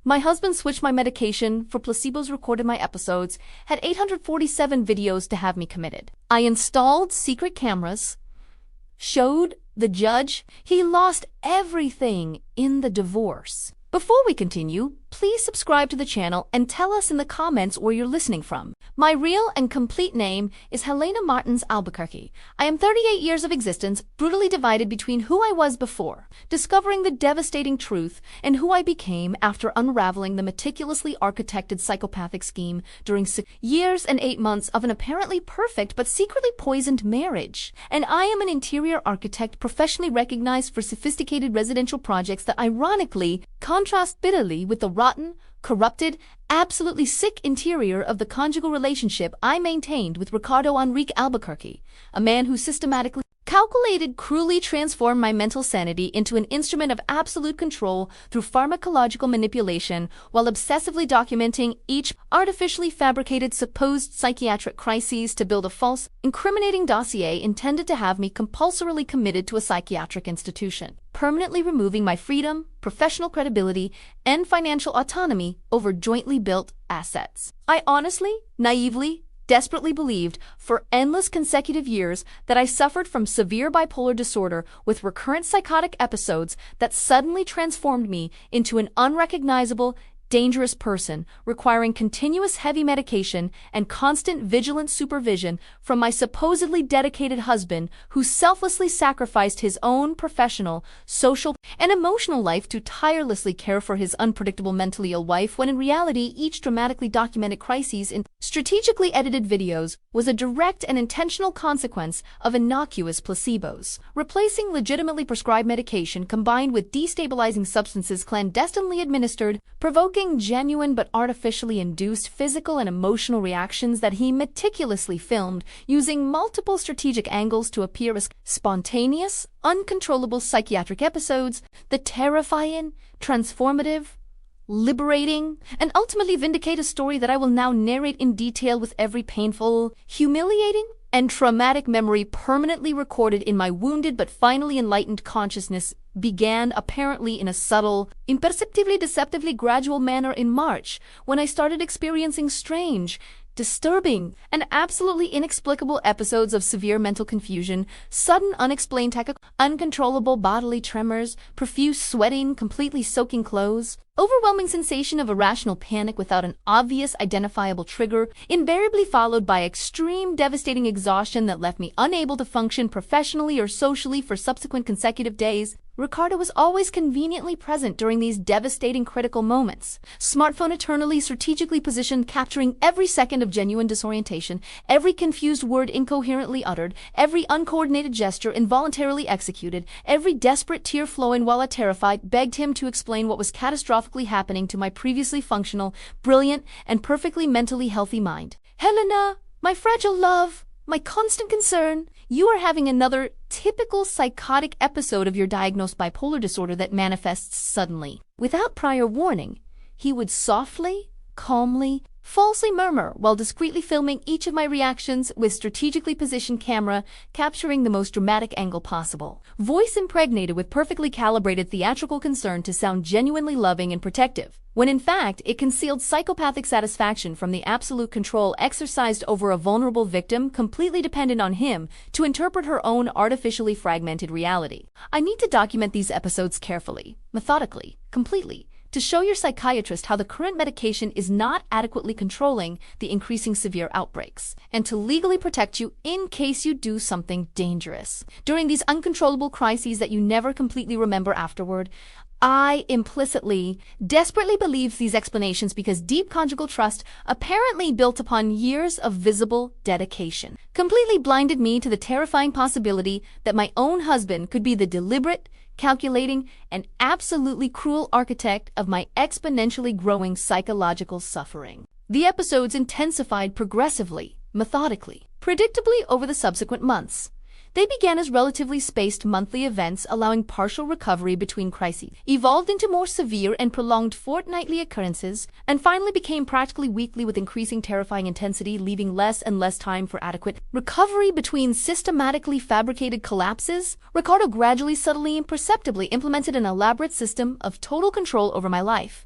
My husband switched my medication for placebos, recorded my episodes, had 847 videos to have me committed. I installed secret cameras, showed the judge he lost everything in the divorce. Before we continue, please subscribe to the channel and tell us in the comments where you're listening from. My real and complete name is Helena Martins Albuquerque. I am 38 years of existence, brutally divided between who I was before, discovering the devastating truth, and who I became after unraveling the meticulously architected psychopathic scheme during 6 years and 8 months of an apparently perfect but secretly poisoned marriage. And I am an interior architect professionally recognized for sophisticated residential projects that ironically contrast bitterly with the rotten, corrupted, absolutely sick interior of the conjugal relationship I maintained with Ricardo Enrique Albuquerque, a man who systematically cruelly transformed my mental sanity into an instrument of absolute control through pharmacological manipulation while obsessively documenting each artificially fabricated supposed psychiatric crises to build a false, incriminating dossier intended to have me compulsorily committed to a psychiatric institution, permanently removing my freedom, professional credibility, and financial autonomy over jointly built assets. I honestly, naively, desperately believed for endless consecutive years that I suffered from severe bipolar disorder with recurrent psychotic episodes that suddenly transformed me into an unrecognizable, dangerous person requiring continuous heavy medication and constant vigilant supervision from my supposedly dedicated husband who selflessly sacrificed his own professional, social, and emotional life to tirelessly care for his unpredictable mentally ill wife, when in reality each dramatically documented crises in strategically edited videos was a direct and intentional consequence of innocuous placebos. Replacing legitimately prescribed medication combined with destabilizing substances clandestinely administered, provoking genuine but artificially induced physical and emotional reactions that he meticulously filmed using multiple strategic angles to appear as spontaneous, uncontrollable psychiatric episodes, the terrifying, transformative, liberating, and ultimately vindicate a story that I will now narrate in detail with every painful, humiliating, and traumatic memory permanently recorded in my wounded but finally enlightened consciousness began apparently in a subtle, imperceptibly deceptively gradual manner in March, when I started experiencing strange, disturbing, and absolutely inexplicable episodes of severe mental confusion, sudden unexplained tachycardia, uncontrollable bodily tremors, profuse sweating, completely soaking clothes, overwhelming sensation of irrational panic without an obvious identifiable trigger, invariably followed by extreme devastating exhaustion that left me unable to function professionally or socially for subsequent consecutive days. Ricardo was always conveniently present during these devastating critical moments. Smartphone eternally strategically positioned, capturing every second of genuine disorientation, every confused word incoherently uttered, every uncoordinated gesture involuntarily executed, every desperate tear flowing while I terrified begged him to explain what was catastrophically happening to my previously functional, brilliant, and perfectly mentally healthy mind. Helena, my fragile love, my constant concern, you are having another typical psychotic episode of your diagnosed bipolar disorder that manifests suddenly. Without prior warning, he would softly, calmly, falsely murmur while discreetly filming each of my reactions with strategically positioned camera, capturing the most dramatic angle possible. Voice impregnated with perfectly calibrated theatrical concern to sound genuinely loving and protective, when in fact it concealed psychopathic satisfaction from the absolute control exercised over a vulnerable victim completely dependent on him to interpret her own artificially fragmented reality. I need to document these episodes carefully, methodically, completely, to show your psychiatrist how the current medication is not adequately controlling the increasing severe outbreaks, and to legally protect you in case you do something dangerous. During these uncontrollable crises that you never completely remember afterward, I implicitly, desperately believes these explanations because deep conjugal trust, apparently built upon years of visible dedication, completely blinded me to the terrifying possibility that my own husband could be the deliberate, calculating, and absolutely cruel architect of my exponentially growing psychological suffering. The episodes intensified progressively, methodically, predictably over the subsequent months. They began as relatively spaced monthly events allowing partial recovery between crises, evolved into more severe and prolonged fortnightly occurrences, and finally became practically weekly with increasing terrifying intensity, leaving less and less time for adequate recovery between systematically fabricated collapses. Ricardo gradually, subtly, and perceptibly implemented an elaborate system of total control over my life.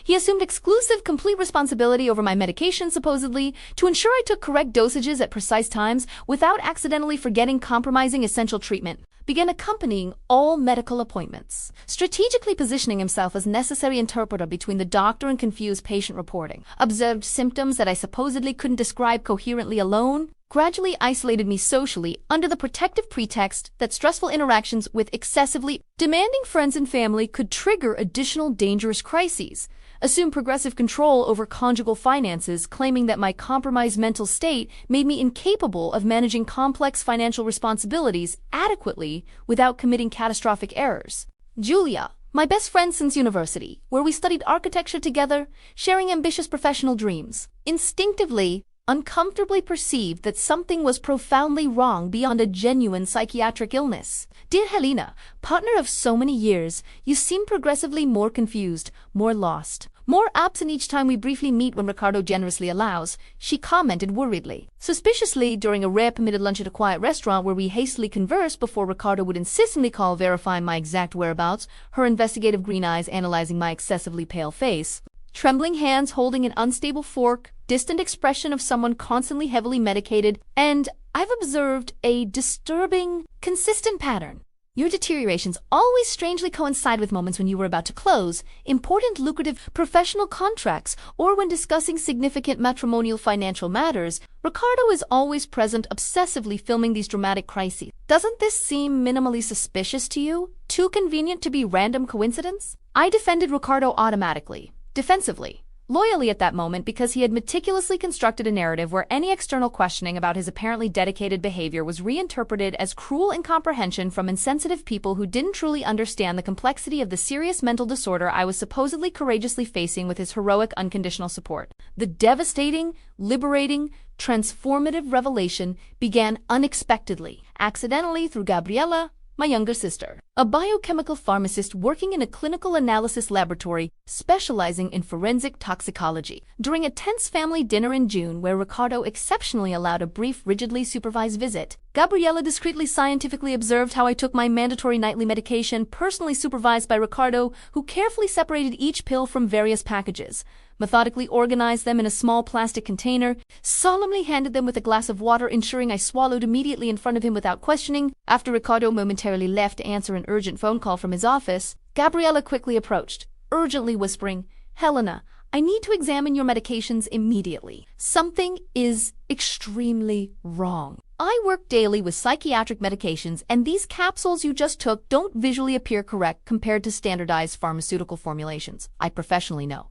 He assumed exclusive, complete responsibility over my medication, supposedly, to ensure I took correct dosages at precise times without accidentally forgetting compromising essential treatment. Began accompanying all medical appointments, strategically positioning himself as necessary interpreter between the doctor and confused patient reporting. Observed symptoms that I supposedly couldn't describe coherently alone. Gradually isolated me socially under the protective pretext that stressful interactions with excessively demanding friends and family could trigger additional dangerous crises. Assumed progressive control over conjugal finances, claiming that my compromised mental state made me incapable of managing complex financial responsibilities adequately without committing catastrophic errors. Julia, my best friend since university, where we studied architecture together, sharing ambitious professional dreams, instinctively, uncomfortably perceived that something was profoundly wrong beyond a genuine psychiatric illness. Dear Helena, partner of so many years, you seem progressively more confused, more lost, more absent each time we briefly meet when Ricardo generously allows, she commented worriedly. Suspiciously, during a rare permitted lunch at a quiet restaurant where we hastily conversed before Ricardo would insistently call verifying my exact whereabouts, her investigative green eyes analyzing my excessively pale face, trembling hands holding an unstable fork, distant expression of someone constantly heavily medicated, and I've observed a disturbing, consistent pattern. Your deteriorations always strangely coincide with moments when you were about to close important, lucrative professional contracts or when discussing significant matrimonial financial matters. Ricardo is always present, obsessively filming these dramatic crises. Doesn't this seem minimally suspicious to you? Too convenient to be random coincidence? I defended Ricardo automatically, defensively, loyally at that moment because he had meticulously constructed a narrative where any external questioning about his apparently dedicated behavior was reinterpreted as cruel incomprehension from insensitive people who didn't truly understand the complexity of the serious mental disorder I was supposedly courageously facing with his heroic unconditional support. The devastating, liberating, transformative revelation began unexpectedly, accidentally through Gabriela, my younger sister, a biochemical pharmacist working in a clinical analysis laboratory specializing in forensic toxicology. During a tense family dinner in June where Ricardo exceptionally allowed a brief, rigidly supervised visit, Gabriela discreetly scientifically observed how I took my mandatory nightly medication, personally supervised by Ricardo, who carefully separated each pill from various packages, methodically organized them in a small plastic container, solemnly handed them with a glass of water, ensuring I swallowed immediately in front of him without questioning. After Ricardo momentarily left to answer an urgent phone call from his office, Gabriela quickly approached, urgently whispering, "Helena, I need to examine your medications immediately. Something is extremely wrong. I work daily with psychiatric medications, and these capsules you just took don't visually appear correct compared to standardized pharmaceutical formulations. I professionally know."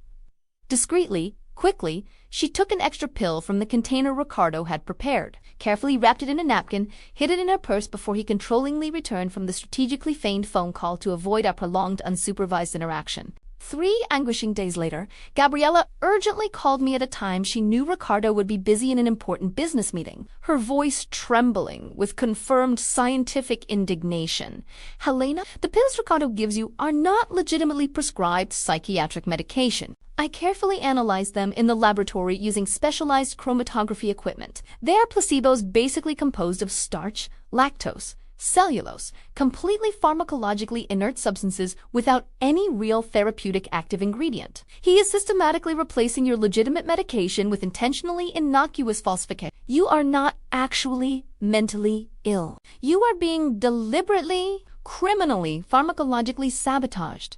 Discreetly, quickly, she took an extra pill from the container Ricardo had prepared, carefully wrapped it in a napkin, hid it in her purse before he controllingly returned from the strategically feigned phone call to avoid our prolonged unsupervised interaction. 3 anguishing days later, Gabriela urgently called me at a time she knew Ricardo would be busy in an important business meeting, her voice trembling with confirmed scientific indignation. "Helena, the pills Ricardo gives you are not legitimately prescribed psychiatric medication. I carefully analyzed them in the laboratory using specialized chromatography equipment. They are placebos basically composed of starch, lactose, cellulose, completely pharmacologically inert substances without any real therapeutic active ingredient. He is systematically replacing your legitimate medication with intentionally innocuous falsification. You are not actually mentally ill. You are being deliberately, criminally, pharmacologically sabotaged."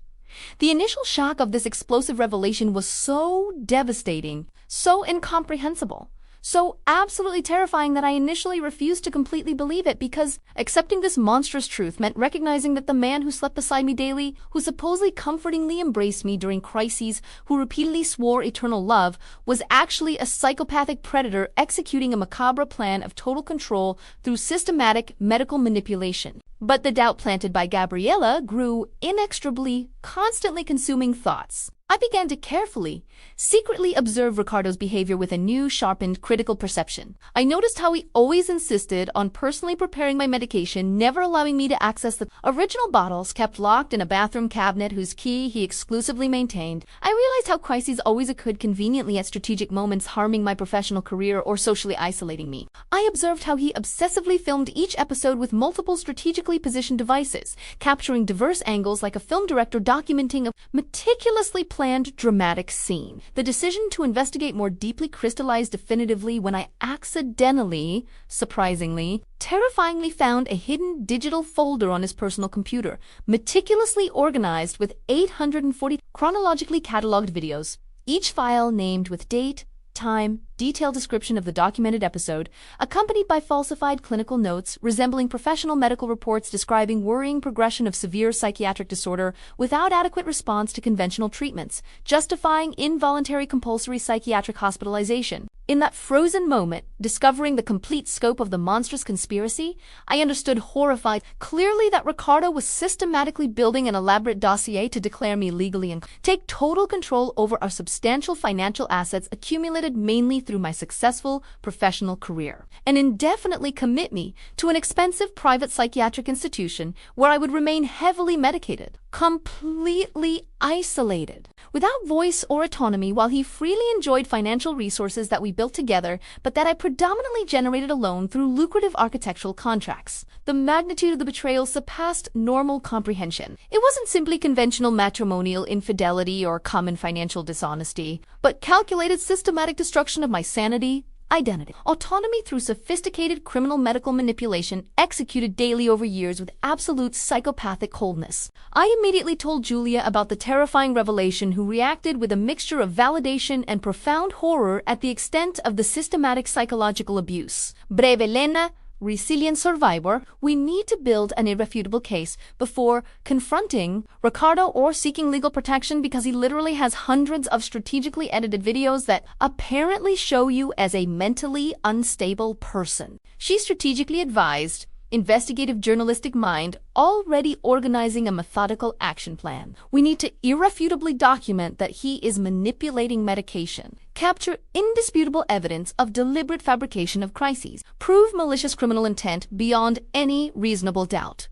The initial shock of this explosive revelation was so devastating, so incomprehensible, so absolutely terrifying that I initially refused to completely believe it, because accepting this monstrous truth meant recognizing that the man who slept beside me daily, who supposedly comfortingly embraced me during crises, who repeatedly swore eternal love, was actually a psychopathic predator executing a macabre plan of total control through systematic medical manipulation. But the doubt planted by Gabriela grew inexorably, constantly consuming thoughts. I began to carefully, secretly observe Ricardo's behavior with a new, sharpened, critical perception. I noticed how he always insisted on personally preparing my medication, never allowing me to access the original bottles kept locked in a bathroom cabinet whose key he exclusively maintained. I realized how crises always occurred conveniently at strategic moments, harming my professional career or socially isolating me. I observed how he obsessively filmed each episode with multiple strategically positioned devices, capturing diverse angles like a film director documenting a meticulously planned pre-planned dramatic scene. The decision to investigate more deeply crystallized definitively when I accidentally, surprisingly, terrifyingly found a hidden digital folder on his personal computer, meticulously organized with 840 chronologically cataloged videos, each file named with date, time, detailed description of the documented episode, accompanied by falsified clinical notes resembling professional medical reports describing worrying progression of severe psychiatric disorder without adequate response to conventional treatments, justifying involuntary compulsory psychiatric hospitalization. In that frozen moment, discovering the complete scope of the monstrous conspiracy, I understood horrified clearly that Ricardo was systematically building an elaborate dossier to declare me legally and take total control over our substantial financial assets accumulated mainly through my successful professional career, and indefinitely commit me to an expensive private psychiatric institution where I would remain heavily medicated, completely isolated, without voice or autonomy, while he freely enjoyed financial resources that we built together, but that I predominantly generated alone through lucrative architectural contracts. The magnitude of the betrayal surpassed normal comprehension. It wasn't simply conventional matrimonial infidelity or common financial dishonesty, but calculated systematic destruction of my sanity, identity, autonomy through sophisticated criminal medical manipulation executed daily over years with absolute psychopathic coldness. I immediately told Julia about the terrifying revelation, who reacted with a mixture of validation and profound horror at the extent of the systematic psychological abuse. Brave Elena, resilient survivor, we need to build an irrefutable case before confronting Ricardo or seeking legal protection, because he literally has hundreds of strategically edited videos that apparently show you as a mentally unstable person. She strategically advised, investigative journalistic mind, already organizing a methodical action plan. We need to irrefutably document that he is manipulating medication, capture indisputable evidence of deliberate fabrication of crises, prove malicious criminal intent beyond any reasonable doubt.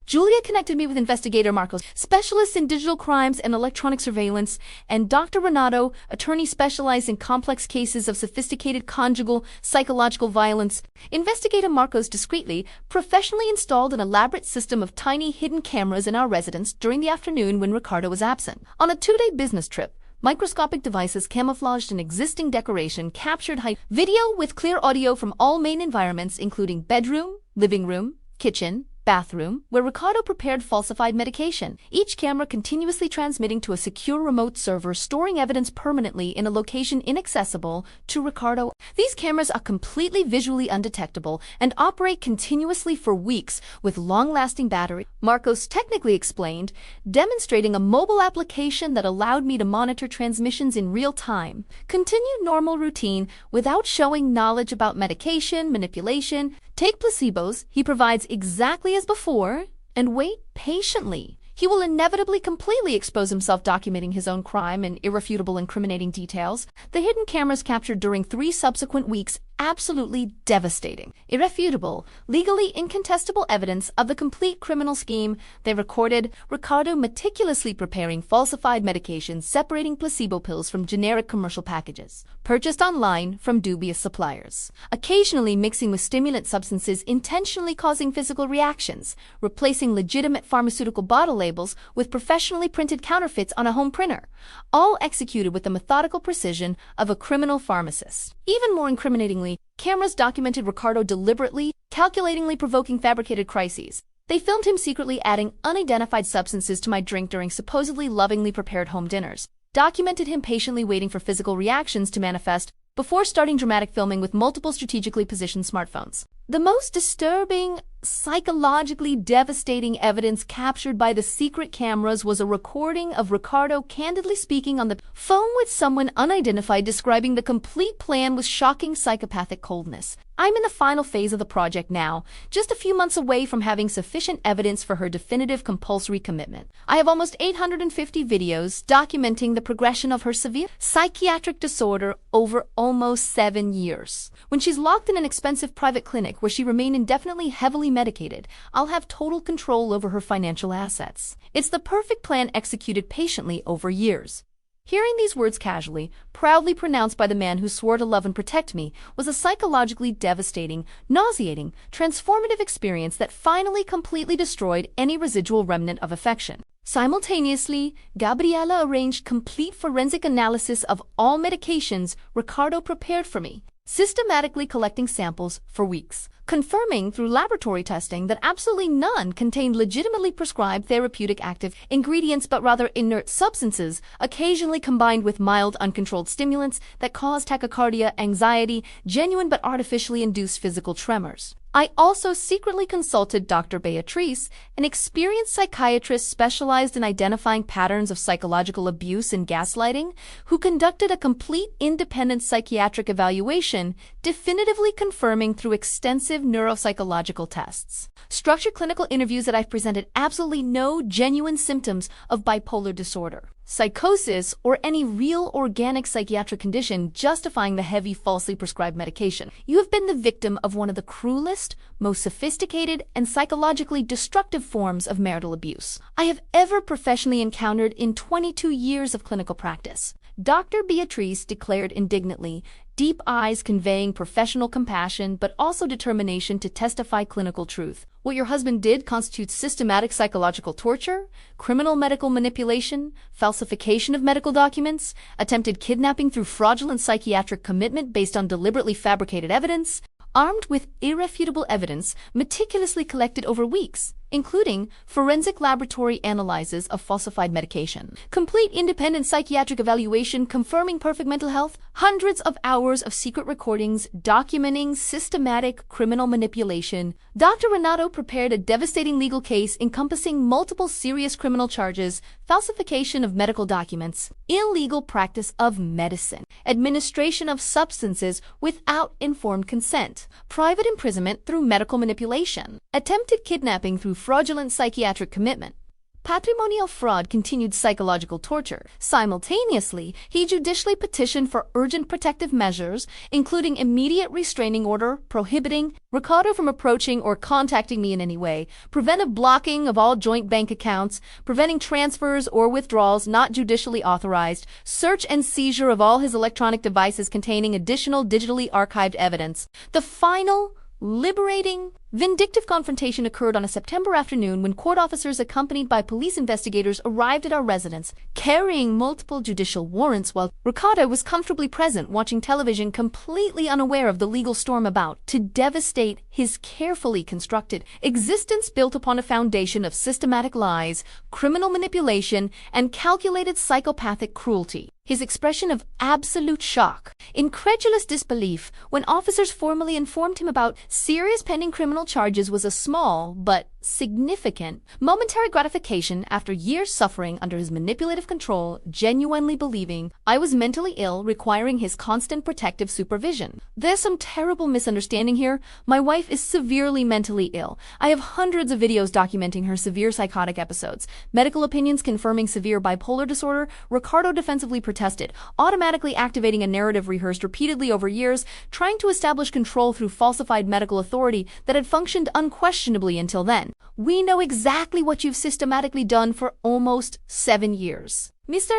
Julia connected me with investigator Marcos, specialist in digital crimes and electronic surveillance, and Dr. Renato, attorney specialized in complex cases of sophisticated conjugal psychological violence. Investigator Marcos discreetly, professionally installed an elaborate system of tiny hidden cameras in our residence during the afternoon when Ricardo was absent. On a 2-day business trip, microscopic devices camouflaged an existing decoration captured video with clear audio from all main environments, including bedroom, living room, kitchen, bathroom, where Ricardo prepared falsified medication, each camera continuously transmitting to a secure remote server, storing evidence permanently in a location inaccessible to Ricardo. These cameras are completely visually undetectable and operate continuously for weeks with long-lasting battery, Marcos technically explained, demonstrating a mobile application that allowed me to monitor transmissions in real time, continue normal routine without showing knowledge about medication, manipulation. Take placebos, he provides exactly as before, and wait patiently. He will inevitably completely expose himself, documenting his own crime and irrefutable incriminating details. The hidden cameras captured during 3 subsequent weeks, absolutely devastating, irrefutable, legally incontestable evidence of the complete criminal scheme. They recorded Ricardo meticulously preparing falsified medications, separating placebo pills from generic commercial packages, purchased online from dubious suppliers, occasionally mixing with stimulant substances, intentionally causing physical reactions, replacing legitimate pharmaceutical bottle labels with professionally printed counterfeits on a home printer, all executed with the methodical precision of a criminal pharmacist. Even more incriminatingly, cameras documented Ricardo deliberately, calculatingly provoking fabricated crises. They filmed him secretly adding unidentified substances to my drink during supposedly lovingly prepared home dinners, documented him patiently waiting for physical reactions to manifest before starting dramatic filming with multiple strategically positioned smartphones. The most disturbing, psychologically devastating evidence captured by the secret cameras was a recording of Ricardo candidly speaking on the phone with someone unidentified, describing the complete plan with shocking psychopathic coldness. I'm in the final phase of the project now, just a few months away from having sufficient evidence for her definitive compulsory commitment. I have almost 850 videos documenting the progression of her severe psychiatric disorder over almost 7 years. When she's locked in an expensive private clinic where she remained indefinitely heavily medicated, I'll have total control over her financial assets. It's the perfect plan executed patiently over years. Hearing these words casually, proudly pronounced by the man who swore to love and protect me, was a psychologically devastating, nauseating, transformative experience that finally completely destroyed any residual remnant of affection. Simultaneously, Gabriela arranged complete forensic analysis of all medications Ricardo prepared for me, systematically collecting samples for weeks, confirming through laboratory testing that absolutely none contained legitimately prescribed therapeutic active ingredients but rather inert substances, occasionally combined with mild uncontrolled stimulants that cause tachycardia, anxiety, genuine but artificially induced physical tremors. I also secretly consulted Dr. Beatrice, an experienced psychiatrist specialized in identifying patterns of psychological abuse and gaslighting, who conducted a complete independent psychiatric evaluation, definitively confirming through extensive neuropsychological tests. Structured clinical interviews that I've presented absolutely no genuine symptoms of bipolar disorder, psychosis, or any real organic psychiatric condition justifying the heavy falsely prescribed medication. You have been the victim of one of the cruelest, most sophisticated, and psychologically destructive forms of marital abuse I have ever professionally encountered in 22 years of clinical practice. Dr. Beatrice declared indignantly, deep eyes conveying professional compassion but also determination to testify clinical truth. What your husband did constitutes systematic psychological torture, criminal medical manipulation, falsification of medical documents, attempted kidnapping through fraudulent psychiatric commitment based on deliberately fabricated evidence, armed with irrefutable evidence meticulously collected over weeks, including forensic laboratory analyses of falsified medication, complete independent psychiatric evaluation confirming perfect mental health, hundreds of hours of secret recordings documenting systematic criminal manipulation. Dr. Renato prepared a devastating legal case encompassing multiple serious criminal charges, falsification of medical documents, illegal practice of medicine, administration of substances without informed consent, private imprisonment through medical manipulation, attempted kidnapping through fraudulent psychiatric commitment, patrimonial fraud, continued psychological torture. Simultaneously, he judicially petitioned for urgent protective measures, including immediate restraining order prohibiting Ricardo from approaching or contacting me in any way, preventive blocking of all joint bank accounts, preventing transfers or withdrawals not judicially authorized, search and seizure of all his electronic devices containing additional digitally archived evidence. The final, liberating, vindictive confrontation occurred on a September afternoon when court officers accompanied by police investigators arrived at our residence, carrying multiple judicial warrants while Ricardo was comfortably present watching television, completely unaware of the legal storm about to devastate his carefully constructed existence built upon a foundation of systematic lies, criminal manipulation, and calculated psychopathic cruelty. His expression of absolute shock, incredulous disbelief when officers formally informed him about serious pending criminal charges was a small but significant momentary gratification after years suffering under his manipulative control, genuinely believing I was mentally ill, requiring his constant protective supervision. There's some terrible misunderstanding here. My wife is severely mentally ill. I have hundreds of videos documenting her severe psychotic episodes. Medical opinions confirming severe bipolar disorder. Ricardo defensively protested, automatically activating a narrative rehearsed repeatedly over years, trying to establish control through falsified medical authority that had functioned unquestionably until then. We know exactly what you've systematically done for almost 7 years. Mr.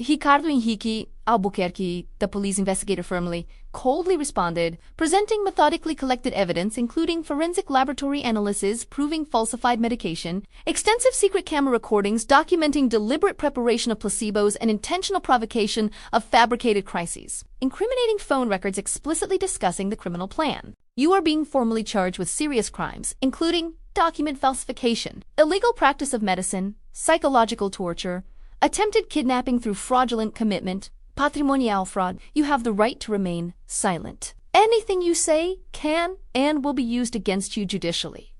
Ricardo Henrique Albuquerque, the police investigator firmly, coldly responded, presenting methodically collected evidence including forensic laboratory analysis proving falsified medication, extensive secret camera recordings documenting deliberate preparation of placebos and intentional provocation of fabricated crises, incriminating phone records explicitly discussing the criminal plan. You are being formally charged with serious crimes, including document falsification, illegal practice of medicine, psychological torture, attempted kidnapping through fraudulent commitment, patrimonial fraud. You have the right to remain silent. Anything you say can and will be used against you judicially.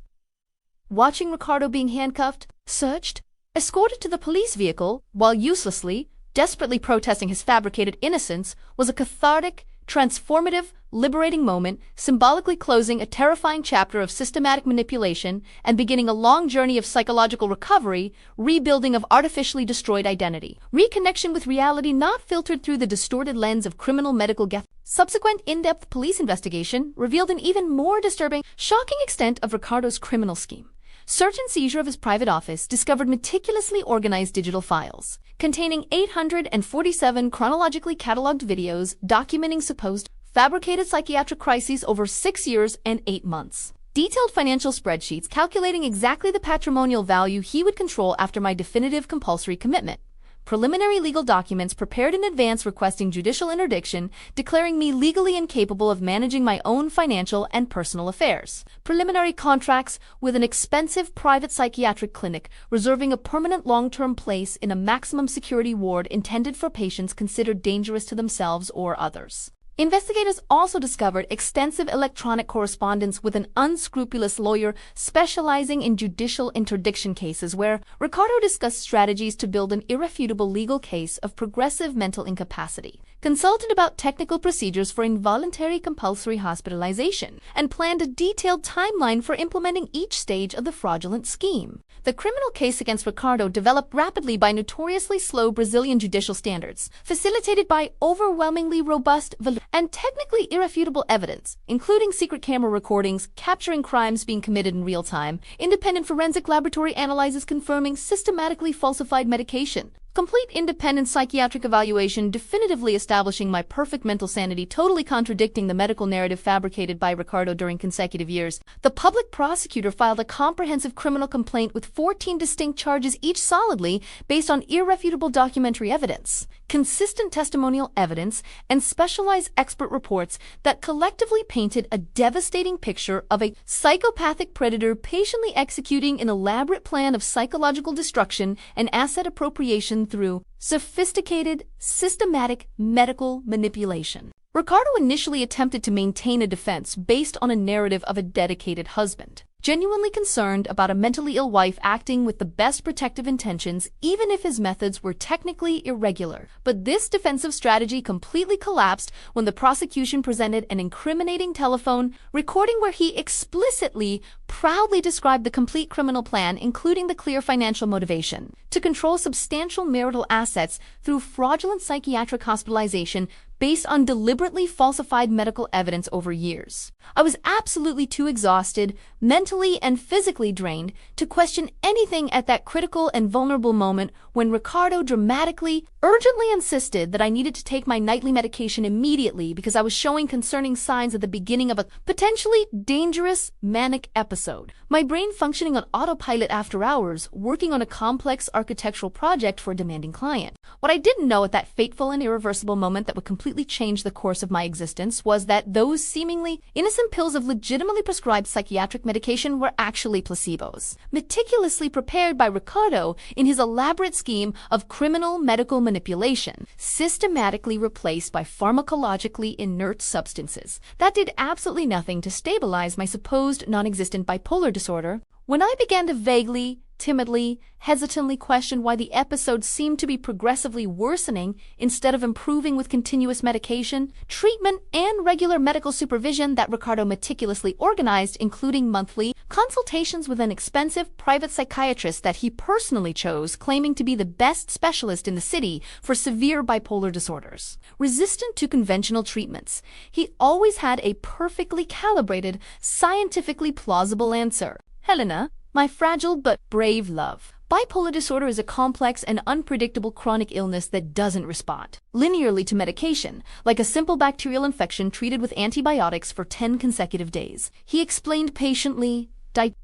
Watching Ricardo being handcuffed, searched, escorted to the police vehicle while uselessly, desperately protesting his fabricated innocence was a cathartic, transformative, liberating moment, symbolically closing a terrifying chapter of systematic manipulation and beginning a long journey of psychological recovery, rebuilding of artificially destroyed identity, reconnection with reality not filtered through the distorted lens of criminal medical guilt. Subsequent in-depth police investigation revealed an even more disturbing, shocking extent of Ricardo's criminal scheme. Search and seizure of his private office discovered meticulously organized digital files containing 847 chronologically cataloged videos documenting supposed fabricated psychiatric crises over 6 years and 8 months. detailed financial spreadsheets calculating exactly the patrimonial value he would control after my definitive compulsory commitment, preliminary legal documents prepared in advance requesting judicial interdiction, declaring me legally incapable of managing my own financial and personal affairs, preliminary contracts with an expensive private psychiatric clinic reserving a permanent long-term place in a maximum security ward intended for patients considered dangerous to themselves or others. Investigators also discovered extensive electronic correspondence with an unscrupulous lawyer specializing in judicial interdiction cases where Ricardo discussed strategies to build an irrefutable legal case of progressive mental incapacity, consulted about technical procedures for involuntary compulsory hospitalization, and planned a detailed timeline for implementing each stage of the fraudulent scheme. The criminal case against Ricardo developed rapidly by notoriously slow Brazilian judicial standards, facilitated by overwhelmingly robust and technically irrefutable evidence, including secret camera recordings capturing crimes being committed in real time, independent forensic laboratory analyses confirming systematically falsified medication, complete independent psychiatric evaluation definitively establishing my perfect mental sanity, totally contradicting the medical narrative fabricated by Ricardo during consecutive years. The public prosecutor filed a comprehensive criminal complaint with 14 distinct charges, each solidly based on irrefutable documentary evidence, consistent testimonial evidence, and specialized expert reports that collectively painted a devastating picture of a psychopathic predator patiently executing an elaborate plan of psychological destruction and asset appropriation through sophisticated, systematic medical manipulation. Ricardo initially attempted to maintain a defense based on a narrative of a dedicated husband, genuinely concerned about a mentally ill wife acting with the best protective intentions, even if his methods were technically irregular. But this defensive strategy completely collapsed when the prosecution presented an incriminating telephone recording where he explicitly, proudly described the complete criminal plan, including the clear financial motivation to control substantial marital assets through fraudulent psychiatric hospitalization based on deliberately falsified medical evidence over years. I was absolutely too exhausted, mentally and physically drained, to question anything at that critical and vulnerable moment when Ricardo dramatically, urgently insisted that I needed to take my nightly medication immediately because I was showing concerning signs at the beginning of a potentially dangerous manic episode. My brain functioning on autopilot after hours, working on a complex architectural project for a demanding client. What I didn't know at that fateful and irreversible moment that would completely change the course of my existence was that those seemingly innocent pills of legitimately prescribed psychiatric medication were actually placebos, meticulously prepared by Ricardo in his elaborate scheme of criminal medical manipulation, systematically replaced by pharmacologically inert substances that did absolutely nothing to stabilize my supposed non-existent bipolar disorder. When I began to vaguely, timidly, hesitantly question why the episode seemed to be progressively worsening instead of improving with continuous medication, treatment, and regular medical supervision that Ricardo meticulously organized, including monthly consultations with an expensive private psychiatrist that he personally chose, claiming to be the best specialist in the city for severe bipolar disorders. Resistant to conventional treatments, he always had a perfectly calibrated, scientifically plausible answer. Helena, my fragile but brave love. Bipolar disorder is a complex and unpredictable chronic illness that doesn't respond linearly to medication, like a simple bacterial infection treated with antibiotics for 10 consecutive days. He explained patiently,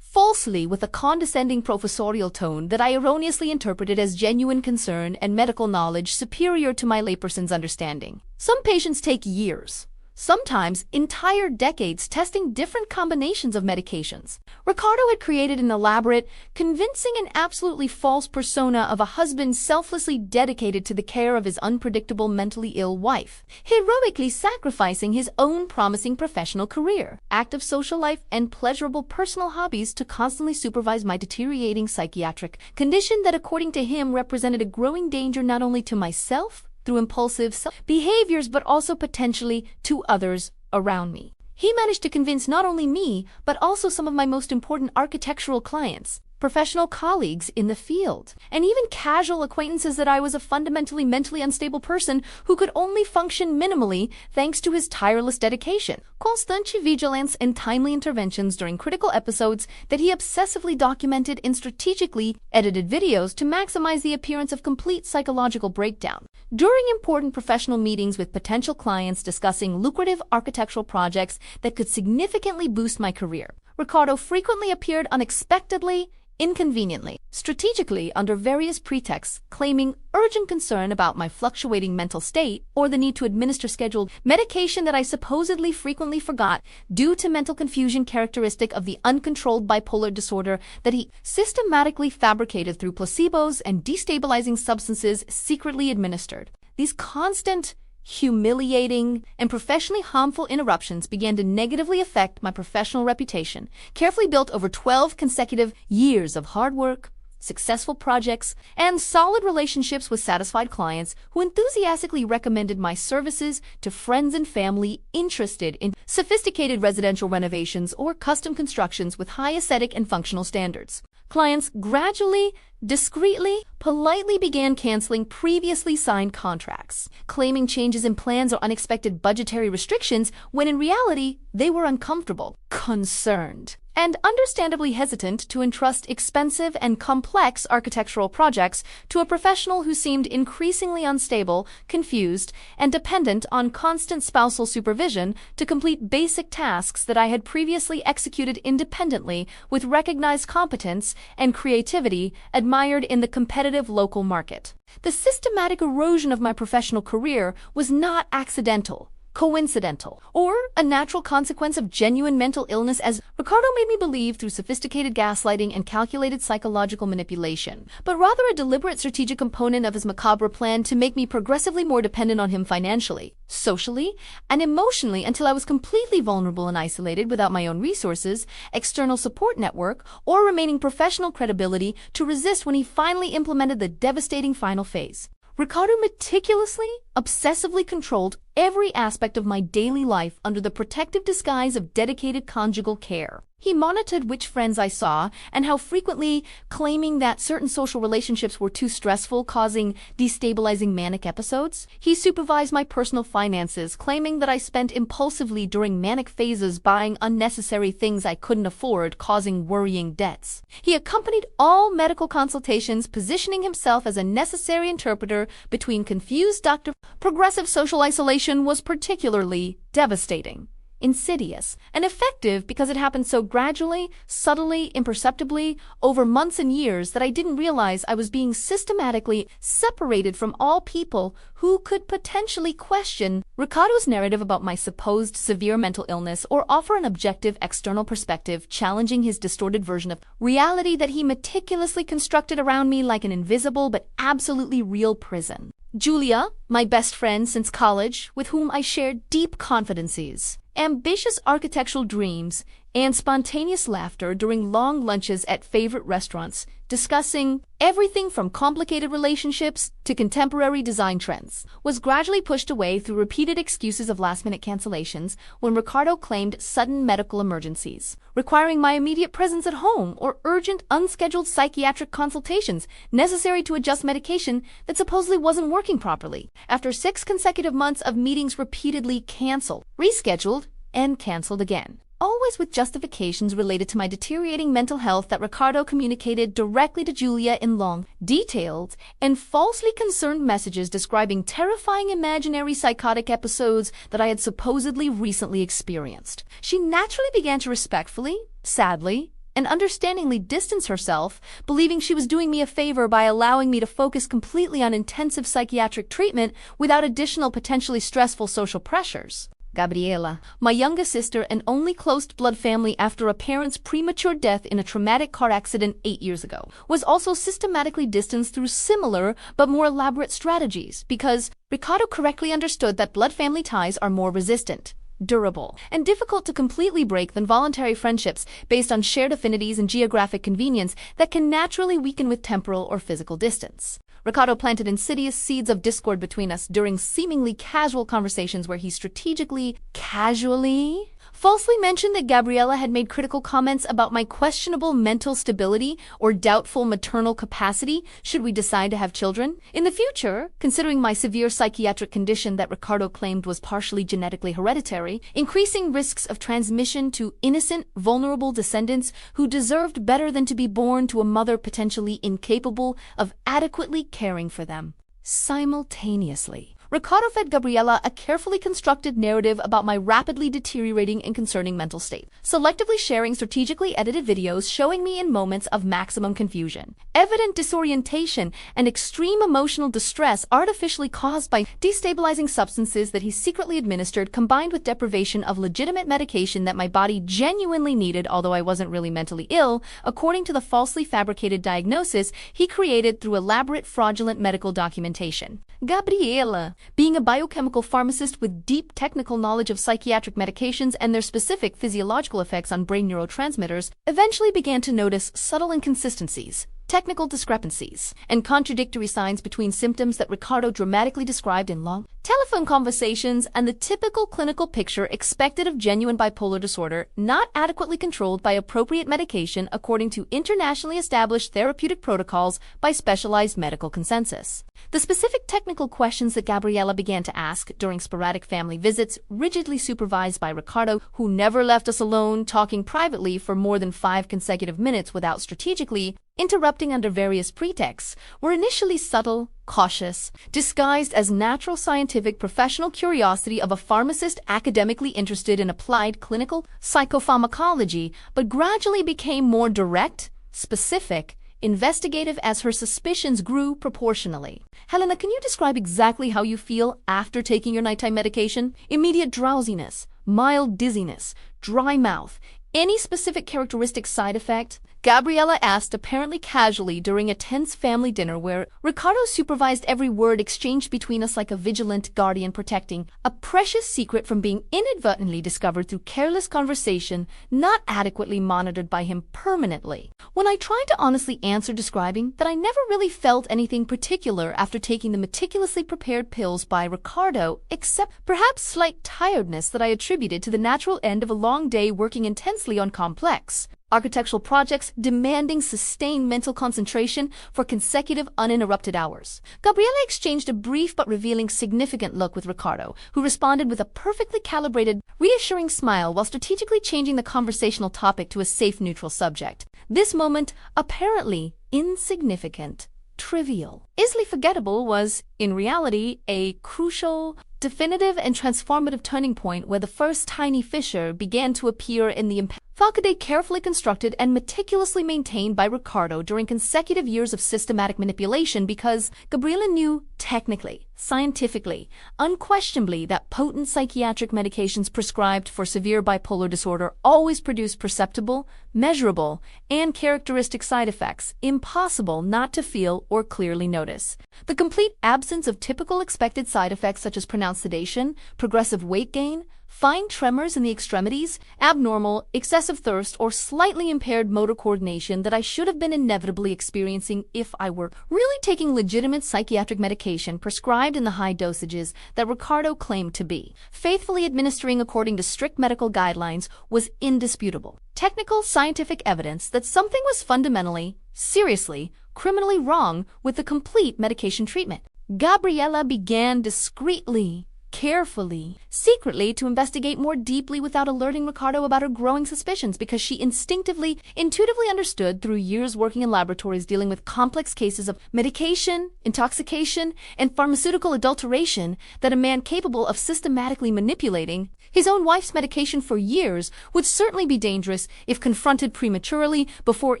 falsely, with a condescending professorial tone that I erroneously interpreted as genuine concern and medical knowledge superior to my layperson's understanding. Some patients take years, sometimes entire decades, testing different combinations of medications. Ricardo had created an elaborate, convincing and absolutely false persona of a husband selflessly dedicated to the care of his unpredictable mentally ill wife, heroically sacrificing his own promising professional career, active social life, and pleasurable personal hobbies to constantly supervise my deteriorating psychiatric condition that, according to him, represented a growing danger not only to myself, through impulsive behaviors, but also potentially to others around me. He managed to convince not only me, but also some of my most important architectural clients, professional colleagues in the field, and even casual acquaintances that I was a fundamentally mentally unstable person who could only function minimally thanks to his tireless dedication, constant vigilance, and timely interventions during critical episodes that he obsessively documented in strategically edited videos to maximize the appearance of complete psychological breakdown. During important professional meetings with potential clients discussing lucrative architectural projects that could significantly boost my career, Ricardo frequently appeared unexpectedly, inconveniently, strategically under various pretexts, claiming urgent concern about my fluctuating mental state or the need to administer scheduled medication that I supposedly frequently forgot due to mental confusion characteristic of the uncontrolled bipolar disorder that he systematically fabricated through placebos and destabilizing substances secretly administered. These constant, humiliating, and professionally harmful interruptions began to negatively affect my professional reputation, carefully built over 12 consecutive years of hard work, successful projects, and solid relationships with satisfied clients who enthusiastically recommended my services to friends and family interested in sophisticated residential renovations or custom constructions with high aesthetic and functional standards. Clients gradually, discreetly, politely began canceling previously signed contracts, claiming changes in plans or unexpected budgetary restrictions when in reality they were uncomfortable, concerned, and understandably hesitant to entrust expensive and complex architectural projects to a professional who seemed increasingly unstable, confused, and dependent on constant spousal supervision to complete basic tasks that I had previously executed independently with recognized competence and creativity admired in the competitive local market. The systematic erosion of my professional career was not accidental, coincidental, or a natural consequence of genuine mental illness, as Ricardo made me believe through sophisticated gaslighting and calculated psychological manipulation, but rather a deliberate strategic component of his macabre plan to make me progressively more dependent on him financially, socially, and emotionally until I was completely vulnerable and isolated without my own resources, external support network, or remaining professional credibility to resist when he finally implemented the devastating final phase. Ricardo meticulously, obsessively controlled every aspect of my daily life under the protective disguise of dedicated conjugal care. He monitored which friends I saw and how frequently, claiming that certain social relationships were too stressful, causing destabilizing manic episodes. He supervised my personal finances, claiming that I spent impulsively during manic phases buying unnecessary things I couldn't afford, causing worrying debts. He accompanied all medical consultations, positioning himself as a necessary interpreter between confused doctors. Progressive social isolation was particularly devastating, insidious, and effective because it happened so gradually, subtly, imperceptibly, over months and years that I didn't realize I was being systematically separated from all people who could potentially question Ricardo's narrative about my supposed severe mental illness or offer an objective external perspective challenging his distorted version of reality that he meticulously constructed around me like an invisible but absolutely real prison. Julia, my best friend since college, with whom I shared deep confidences, ambitious architectural dreams, and spontaneous laughter during long lunches at favorite restaurants, discussing everything from complicated relationships to contemporary design trends, was gradually pushed away through repeated excuses of last-minute cancellations when Ricardo claimed sudden medical emergencies, requiring my immediate presence at home, or urgent, unscheduled psychiatric consultations necessary to adjust medication that supposedly wasn't working properly. After 6 consecutive months of meetings repeatedly canceled, rescheduled, and canceled again, always with justifications related to my deteriorating mental health that Ricardo communicated directly to Julia in long, detailed, and falsely concerned messages describing terrifying imaginary psychotic episodes that I had supposedly recently experienced. She naturally began to respectfully, sadly, and understandingly distance herself, believing she was doing me a favor by allowing me to focus completely on intensive psychiatric treatment without additional potentially stressful social pressures. Gabriela, my youngest sister and only close blood family after a parent's premature death in a traumatic car accident 8 years ago, was also systematically distanced through similar but more elaborate strategies because Ricardo correctly understood that blood family ties are more resistant, durable, and difficult to completely break than voluntary friendships based on shared affinities and geographic convenience that can naturally weaken with temporal or physical distance. Ricardo planted insidious seeds of discord between us during seemingly casual conversations where he strategically, casually, falsely mentioned that Gabriela had made critical comments about my questionable mental stability or doubtful maternal capacity should we decide to have children. In the future, considering my severe psychiatric condition that Ricardo claimed was partially genetically hereditary, increasing risks of transmission to innocent, vulnerable descendants who deserved better than to be born to a mother potentially incapable of adequately caring for them. Simultaneously, Ricardo fed Gabriela a carefully constructed narrative about my rapidly deteriorating and concerning mental state, selectively sharing strategically edited videos showing me in moments of maximum confusion, evident disorientation, and extreme emotional distress artificially caused by destabilizing substances that he secretly administered, combined with deprivation of legitimate medication that my body genuinely needed, although I wasn't really mentally ill, according to the falsely fabricated diagnosis he created through elaborate fraudulent medical documentation. Gabriela, being a biochemical pharmacist with deep technical knowledge of psychiatric medications and their specific physiological effects on brain neurotransmitters, eventually began to notice subtle inconsistencies, technical discrepancies, and contradictory signs between symptoms that Ricardo dramatically described in long telephone conversations and the typical clinical picture expected of genuine bipolar disorder not adequately controlled by appropriate medication according to internationally established therapeutic protocols by specialized medical consensus. The specific technical questions that Gabriela began to ask during sporadic family visits, rigidly supervised by Ricardo, who never left us alone talking privately for more than 5 consecutive minutes without strategically interrupting under various pretexts, were initially subtle, cautious, disguised as natural scientific professional curiosity of a pharmacist academically interested in applied clinical psychopharmacology, but gradually became more direct, specific, investigative as her suspicions grew proportionally. Helena, can you describe exactly how you feel after taking your nighttime medication? Immediate drowsiness, mild dizziness, dry mouth, any specific characteristic side effect? Gabriela asked apparently casually during a tense family dinner where Ricardo supervised every word exchanged between us like a vigilant guardian protecting a precious secret from being inadvertently discovered through careless conversation not adequately monitored by him permanently. When I tried to honestly answer, describing that I never really felt anything particular after taking the meticulously prepared pills by Ricardo, except perhaps slight tiredness that I attributed to the natural end of a long day working intensely on complex architectural projects demanding sustained mental concentration for consecutive uninterrupted hours. Gabriela exchanged a brief but revealing significant look with Ricardo, who responded with a perfectly calibrated, reassuring smile while strategically changing the conversational topic to a safe, neutral subject. This moment, apparently insignificant, trivial, easily forgettable, was, in reality, a crucial, definitive, and transformative turning point where the first tiny fissure began to appear in the Falcaday carefully constructed and meticulously maintained by Ricardo during consecutive years of systematic manipulation, because Gabriela knew technically, scientifically, unquestionably that potent psychiatric medications prescribed for severe bipolar disorder always produce perceptible, measurable, and characteristic side effects impossible not to feel or clearly notice. The complete absence of typical expected side effects such as pronounced sedation, progressive weight gain, fine tremors in the extremities, abnormal, excessive thirst, or slightly impaired motor coordination that I should have been inevitably experiencing if I were really taking legitimate psychiatric medication prescribed in the high dosages that Ricardo claimed to be, faithfully administering according to strict medical guidelines, was indisputable. Technical scientific evidence that something was fundamentally, seriously, criminally wrong with the complete medication treatment. Gabriela began discreetly, carefully, secretly to investigate more deeply without alerting Ricardo about her growing suspicions, because she instinctively, intuitively understood through years working in laboratories dealing with complex cases of medication, intoxication, and pharmaceutical adulteration that a man capable of systematically manipulating his own wife's medication for years would certainly be dangerous if confronted prematurely before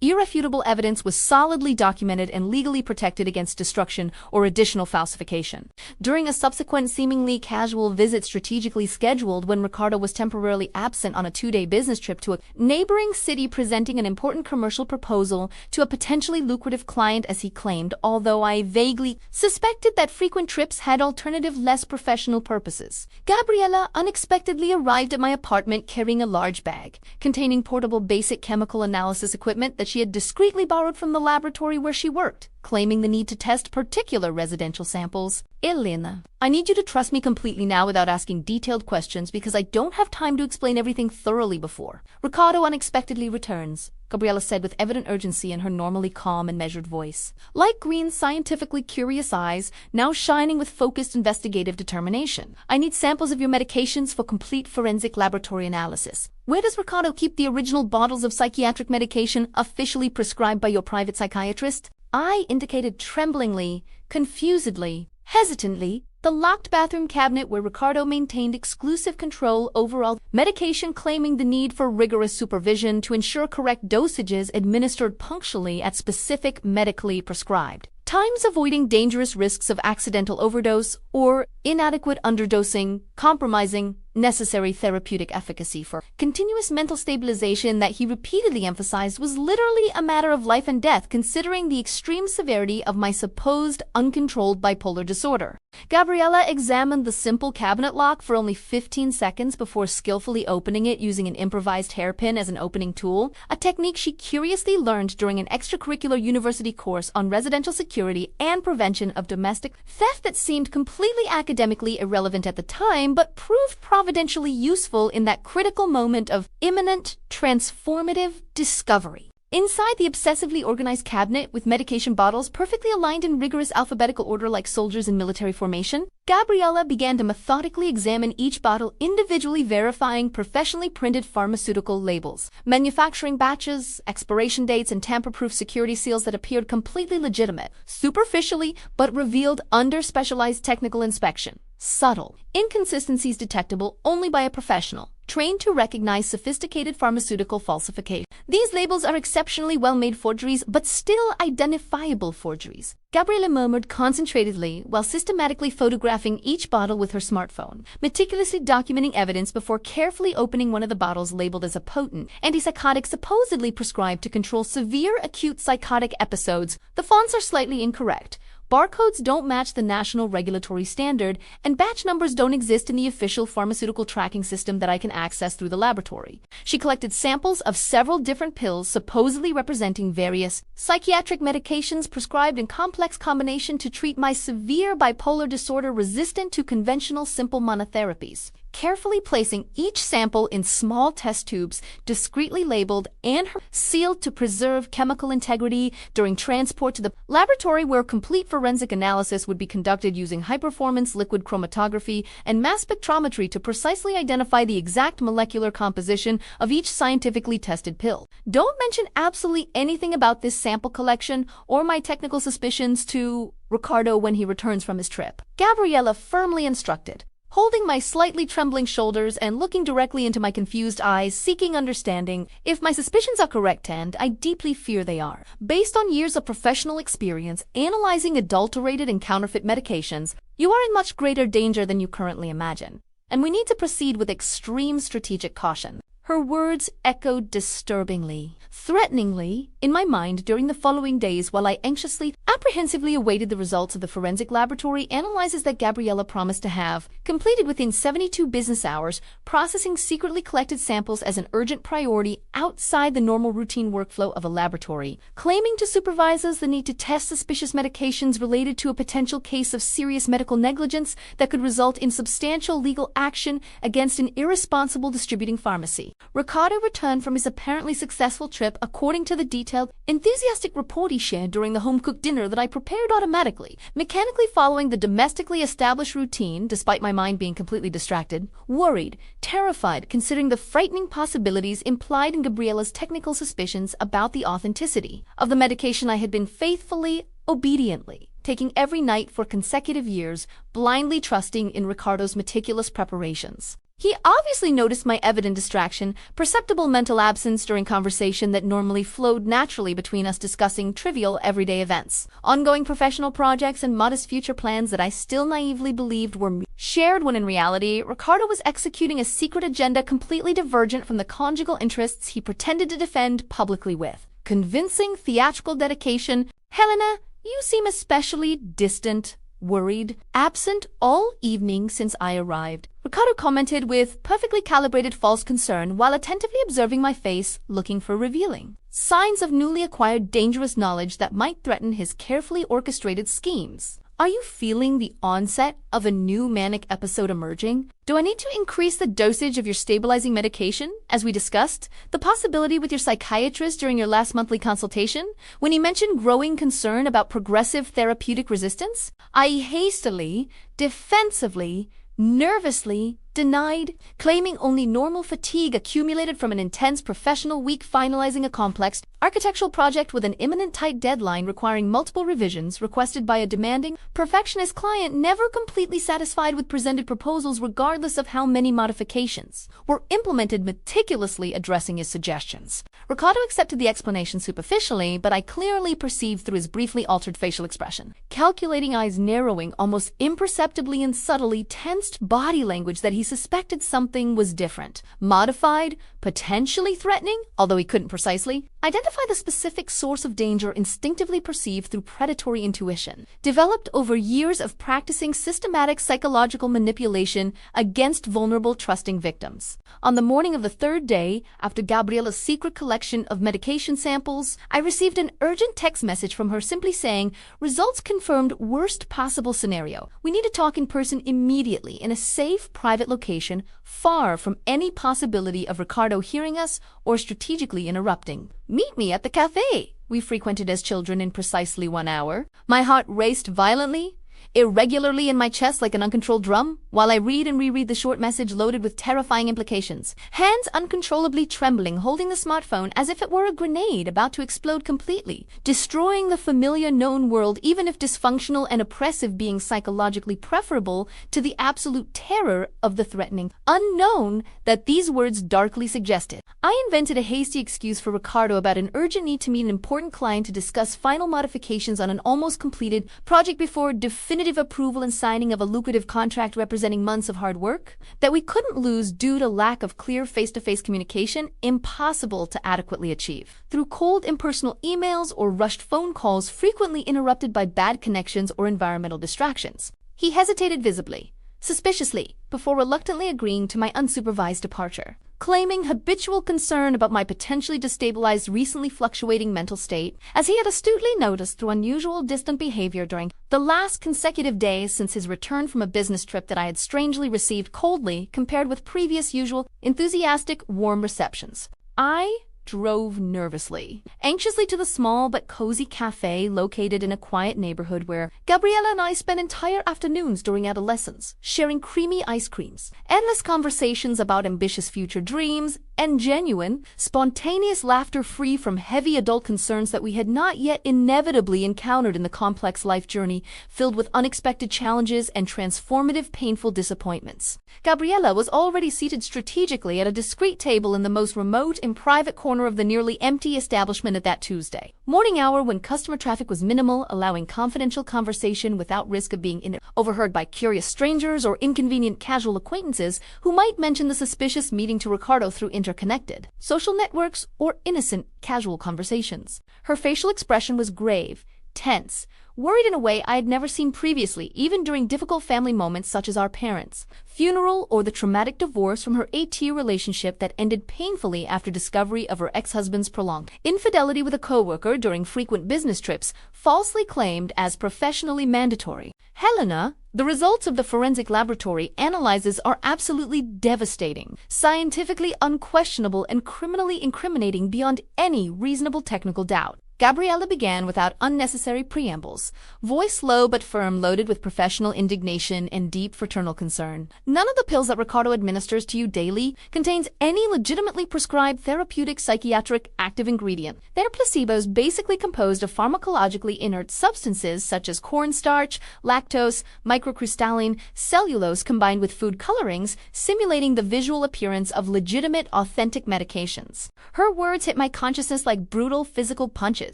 irrefutable evidence was solidly documented and legally protected against destruction or additional falsification. During a subsequent seemingly casual visit strategically scheduled when Ricardo was temporarily absent on a 2-day business trip to a neighboring city presenting an important commercial proposal to a potentially lucrative client as he claimed, although I vaguely suspected that frequent trips had alternative, less professional purposes, Gabriela unexpectedly arrived at my apartment carrying a large bag containing portable basic chemical analysis equipment that she had discreetly borrowed from the laboratory where she worked, claiming the need to test particular residential samples. Elena, I need you to trust me completely now without asking detailed questions, because I don't have time to explain everything thoroughly before Ricardo unexpectedly returns, Gabriela said with evident urgency in her normally calm and measured voice. Light green, scientifically curious eyes, now shining with focused investigative determination. I need samples of your medications for complete forensic laboratory analysis. Where does Ricardo keep the original bottles of psychiatric medication officially prescribed by your private psychiatrist? I indicated tremblingly, confusedly, hesitantly, the locked bathroom cabinet where Ricardo maintained exclusive control over all medication, claiming the need for rigorous supervision to ensure correct dosages administered punctually at specific medically prescribed times, avoiding dangerous risks of accidental overdose or inadequate underdosing, compromising necessary therapeutic efficacy. For continuous mental stabilization that he repeatedly emphasized was literally a matter of life and death, considering the extreme severity of my supposed uncontrolled bipolar disorder. Gabriella examined the simple cabinet lock for only 15 seconds before skillfully opening it using an improvised hairpin as an opening tool, a technique she curiously learned during an extracurricular university course on residential security and prevention of domestic theft that seemed completely academically irrelevant at the time, but proved providentially useful in that critical moment of imminent, transformative discovery. Inside the obsessively organized cabinet, with medication bottles perfectly aligned in rigorous alphabetical order like soldiers in military formation, Gabriella began to methodically examine each bottle individually, verifying professionally printed pharmaceutical labels, manufacturing batches, expiration dates, and tamper-proof security seals that appeared completely legitimate, superficially, but revealed under specialized technical inspection subtle inconsistencies detectable only by a professional trained to recognize sophisticated pharmaceutical falsification. These labels are exceptionally well-made forgeries, but still identifiable forgeries, Gabriella murmured concentratedly while systematically photographing each bottle with her smartphone, meticulously documenting evidence before carefully opening one of the bottles labeled as a potent antipsychotic supposedly prescribed to control severe acute psychotic episodes. The fonts are slightly incorrect. Barcodes don't match the national regulatory standard, and batch numbers don't exist in the official pharmaceutical tracking system that I can access through the laboratory. She collected samples of several different pills supposedly representing various psychiatric medications prescribed in complex combination to treat my severe bipolar disorder resistant to conventional simple monotherapies, carefully placing each sample in small test tubes, discreetly labeled and sealed to preserve chemical integrity during transport to the laboratory, where complete forensic analysis would be conducted using high-performance liquid chromatography and mass spectrometry to precisely identify the exact molecular composition of each scientifically tested pill. Don't mention absolutely anything about this sample collection or my technical suspicions to Ricardo when he returns from his trip, Gabriella firmly instructed, holding my slightly trembling shoulders and looking directly into my confused eyes, seeking understanding. If my suspicions are correct, and I deeply fear they are, based on years of professional experience analyzing adulterated and counterfeit medications, you are in much greater danger than you currently imagine, and we need to proceed with extreme strategic caution. Her words echoed disturbingly, threateningly, in my mind during the following days while I anxiously, apprehensively awaited the results of the forensic laboratory analyses that Gabriella promised to have completed within 72 business hours, processing secretly collected samples as an urgent priority outside the normal routine workflow of a laboratory, claiming to supervisors the need to test suspicious medications related to a potential case of serious medical negligence that could result in substantial legal action against an irresponsible distributing pharmacy. Ricardo returned from his apparently successful trip according to the detailed, enthusiastic report he shared during the home-cooked dinner that I prepared automatically, mechanically following the domestically established routine despite my mind being completely distracted, worried, terrified, considering the frightening possibilities implied in Gabriella's technical suspicions about the authenticity of the medication I had been faithfully, obediently taking every night for consecutive years, blindly trusting in Ricardo's meticulous preparations. He obviously noticed my evident distraction, perceptible mental absence during conversation that normally flowed naturally between us, discussing trivial everyday events, ongoing professional projects, and modest future plans that I still naively believed were shared, when in reality, Ricardo was executing a secret agenda completely divergent from the conjugal interests he pretended to defend publicly with convincing theatrical dedication. Helena, you seem especially distant, worried, absent all evening since I arrived, Ricardo commented with perfectly calibrated false concern while attentively observing my face, looking for revealing signs of newly acquired dangerous knowledge that might threaten his carefully orchestrated schemes. Are you feeling the onset of a new manic episode emerging? Do I need to increase the dosage of your stabilizing medication, as we discussed? The possibility with your psychiatrist during your last monthly consultation, when he mentioned growing concern about progressive therapeutic resistance? I hastily, defensively, nervously Denied, claiming only normal fatigue accumulated from an intense professional week finalizing a complex architectural project with an imminent tight deadline requiring multiple revisions requested by a demanding, perfectionist client never completely satisfied with presented proposals regardless of how many modifications were implemented meticulously addressing his suggestions. Ricardo accepted the explanation superficially, but I clearly perceived through his briefly altered facial expression, calculating eyes narrowing almost imperceptibly and subtly tensed body language that he suspected something was different, modified, potentially threatening, although he couldn't precisely identify the specific source of danger instinctively perceived through predatory intuition, developed over years of practicing systematic psychological manipulation against vulnerable, trusting victims. On the morning of the third day, after Gabriella's secret collection of medication samples, I received an urgent text message from her simply saying, "Results confirmed, worst possible scenario. We need to talk in person immediately in a safe, private location, far from any possibility of Ricardo hearing us or strategically interrupting. Meet me at the cafe we frequented as children in precisely 1 hour." My heart raced violently, irregularly in my chest like an uncontrolled drum, while I read and reread the short message loaded with terrifying implications, hands uncontrollably trembling, holding the smartphone as if it were a grenade about to explode completely, destroying the familiar known world, even if dysfunctional and oppressive, being psychologically preferable to the absolute terror of the threatening unknown that these words darkly suggested. I invented a hasty excuse for Ricardo about an urgent need to meet an important client to discuss final modifications on an almost completed project before definitive approval and signing of a lucrative contract representing months of hard work that we couldn't lose due to lack of clear face-to-face communication, impossible to adequately achieve through cold impersonal emails or rushed phone calls frequently interrupted by bad connections or environmental distractions. He hesitated visibly, suspiciously, before reluctantly agreeing to my unsupervised departure, claiming habitual concern about my potentially destabilized, recently fluctuating mental state, as he had astutely noticed through unusual distant behavior during the last consecutive days since his return from a business trip that I had strangely received coldly compared with previous usual enthusiastic, warm receptions. I drove nervously, anxiously to the small but cozy cafe located in a quiet neighborhood where Gabriella and I spent entire afternoons during adolescence, sharing creamy ice creams, endless conversations about ambitious future dreams, and genuine, spontaneous laughter free from heavy adult concerns that we had not yet inevitably encountered in the complex life journey filled with unexpected challenges and transformative, painful disappointments. Gabriella was already seated strategically at a discreet table in the most remote and private corner of the nearly empty establishment at that Tuesday morning hour when customer traffic was minimal, allowing confidential conversation without risk of being overheard by curious strangers or inconvenient casual acquaintances who might mention the suspicious meeting to Ricardo through interconnected social networks or innocent casual conversations. Her facial expression was grave, tense, worried in a way I had never seen previously, even during difficult family moments such as our parents' funeral or the traumatic divorce from her 8-year relationship that ended painfully after discovery of her ex-husband's prolonged infidelity with a coworker during frequent business trips, falsely claimed as professionally mandatory. Helena, the results of the forensic laboratory analyses are absolutely devastating, scientifically unquestionable, and criminally incriminating beyond any reasonable technical doubt. Gabriella began without unnecessary preambles, voice low but firm, loaded with professional indignation and deep fraternal concern. None of the pills that Ricardo administers to you daily contains any legitimately prescribed therapeutic psychiatric active ingredient. They're placebos basically composed of pharmacologically inert substances such as cornstarch, lactose, microcrystalline, cellulose combined with food colorings, simulating the visual appearance of legitimate, authentic medications. Her words hit my consciousness like brutal physical punches,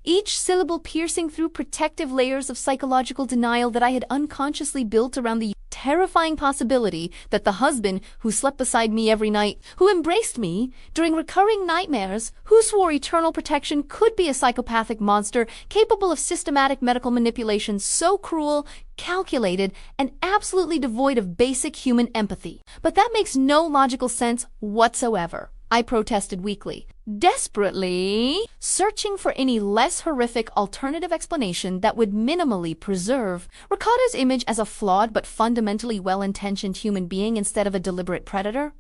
each syllable piercing through protective layers of psychological denial that I had unconsciously built around the terrifying possibility that the husband who slept beside me every night, who embraced me during recurring nightmares, who swore eternal protection, could be a psychopathic monster capable of systematic medical manipulation so cruel, calculated, and absolutely devoid of basic human empathy. But that makes no logical sense whatsoever, I protested weakly, desperately searching for any less horrific alternative explanation that would minimally preserve Ricardo's image as a flawed but fundamentally well-intentioned human being instead of a deliberate predator.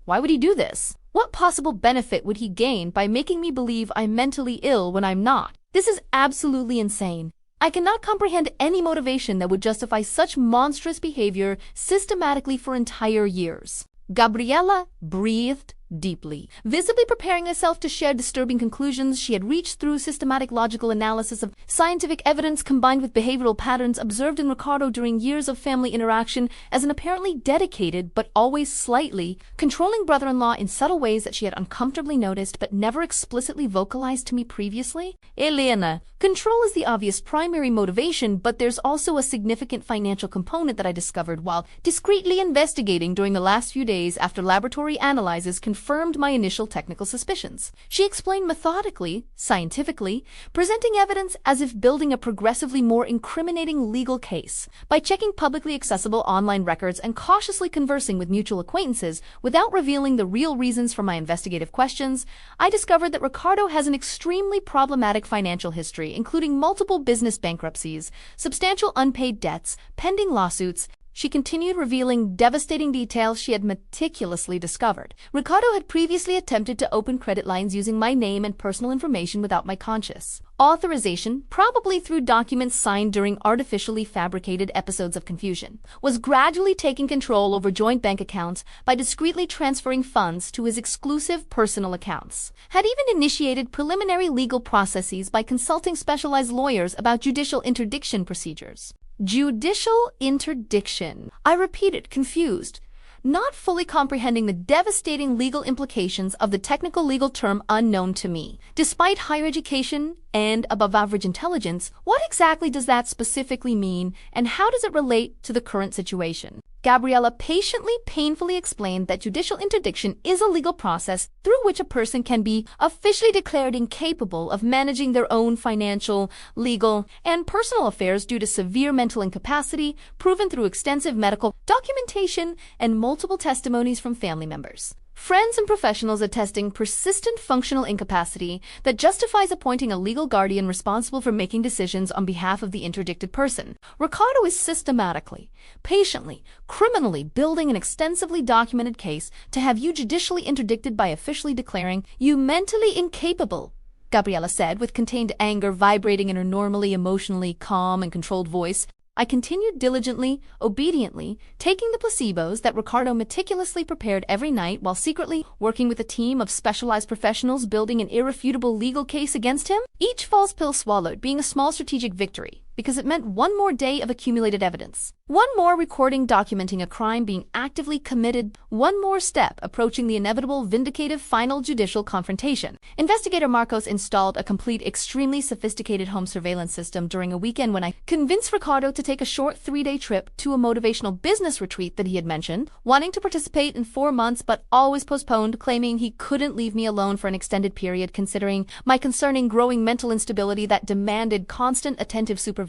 Why would he do this? What possible benefit would he gain by making me believe I'm mentally ill when I'm not? This is absolutely insane. I cannot comprehend any motivation that would justify such monstrous behavior systematically for entire years. Gabriela breathed deeply, visibly preparing herself to share disturbing conclusions she had reached through systematic logical analysis of scientific evidence combined with behavioral patterns observed in Ricardo during years of family interaction as an apparently dedicated but always slightly controlling brother-in-law in subtle ways that she had uncomfortably noticed but never explicitly vocalized to me previously. Elena, control is the obvious primary motivation, but there's also a significant financial component that I discovered while discreetly investigating during the last few days after laboratory analyses confirmed my initial technical suspicions. She explained methodically, scientifically, presenting evidence as if building a progressively more incriminating legal case. By checking publicly accessible online records and cautiously conversing with mutual acquaintances without revealing the real reasons for my investigative questions, I discovered that Ricardo has an extremely problematic financial history, including multiple business bankruptcies, substantial unpaid debts, pending lawsuits. She continued, revealing devastating details she had meticulously discovered. Ricardo had previously attempted to open credit lines using my name and personal information without my conscious authorization, probably through documents signed during artificially fabricated episodes of confusion, was gradually taking control over joint bank accounts by discreetly transferring funds to his exclusive personal accounts, had even initiated preliminary legal processes by consulting specialized lawyers about judicial interdiction procedures. Judicial interdiction, I repeated, confused, not fully comprehending the devastating legal implications of the technical legal term unknown to me. Despite higher education and above-average intelligence, what exactly does that specifically mean, and how does it relate to the current situation? Gabriela patiently, painfully explained that judicial interdiction is a legal process through which a person can be officially declared incapable of managing their own financial, legal, and personal affairs due to severe mental incapacity, proven through extensive medical documentation and multiple testimonies from family members, friends, and professionals attesting persistent functional incapacity that justifies appointing a legal guardian responsible for making decisions on behalf of the interdicted person. Ricardo is systematically, patiently, criminally building an extensively documented case to have you judicially interdicted by officially declaring you mentally incapable, Gabriela said, with contained anger vibrating in her normally emotionally calm and controlled voice. I continued diligently, obediently, taking the placebos that Ricardo meticulously prepared every night while secretly working with a team of specialized professionals building an irrefutable legal case against him. Each false pill swallowed being a small strategic victory, because it meant one more day of accumulated evidence, one more recording documenting a crime being actively committed, one more step approaching the inevitable vindicative final judicial confrontation. Investigator Marcos installed a complete, extremely sophisticated home surveillance system during a weekend when I convinced Ricardo to take a short 3-day trip to a motivational business retreat that he had mentioned, wanting to participate in 4 months but always postponed, claiming he couldn't leave me alone for an extended period considering my concerning growing mental instability that demanded constant attentive supervision.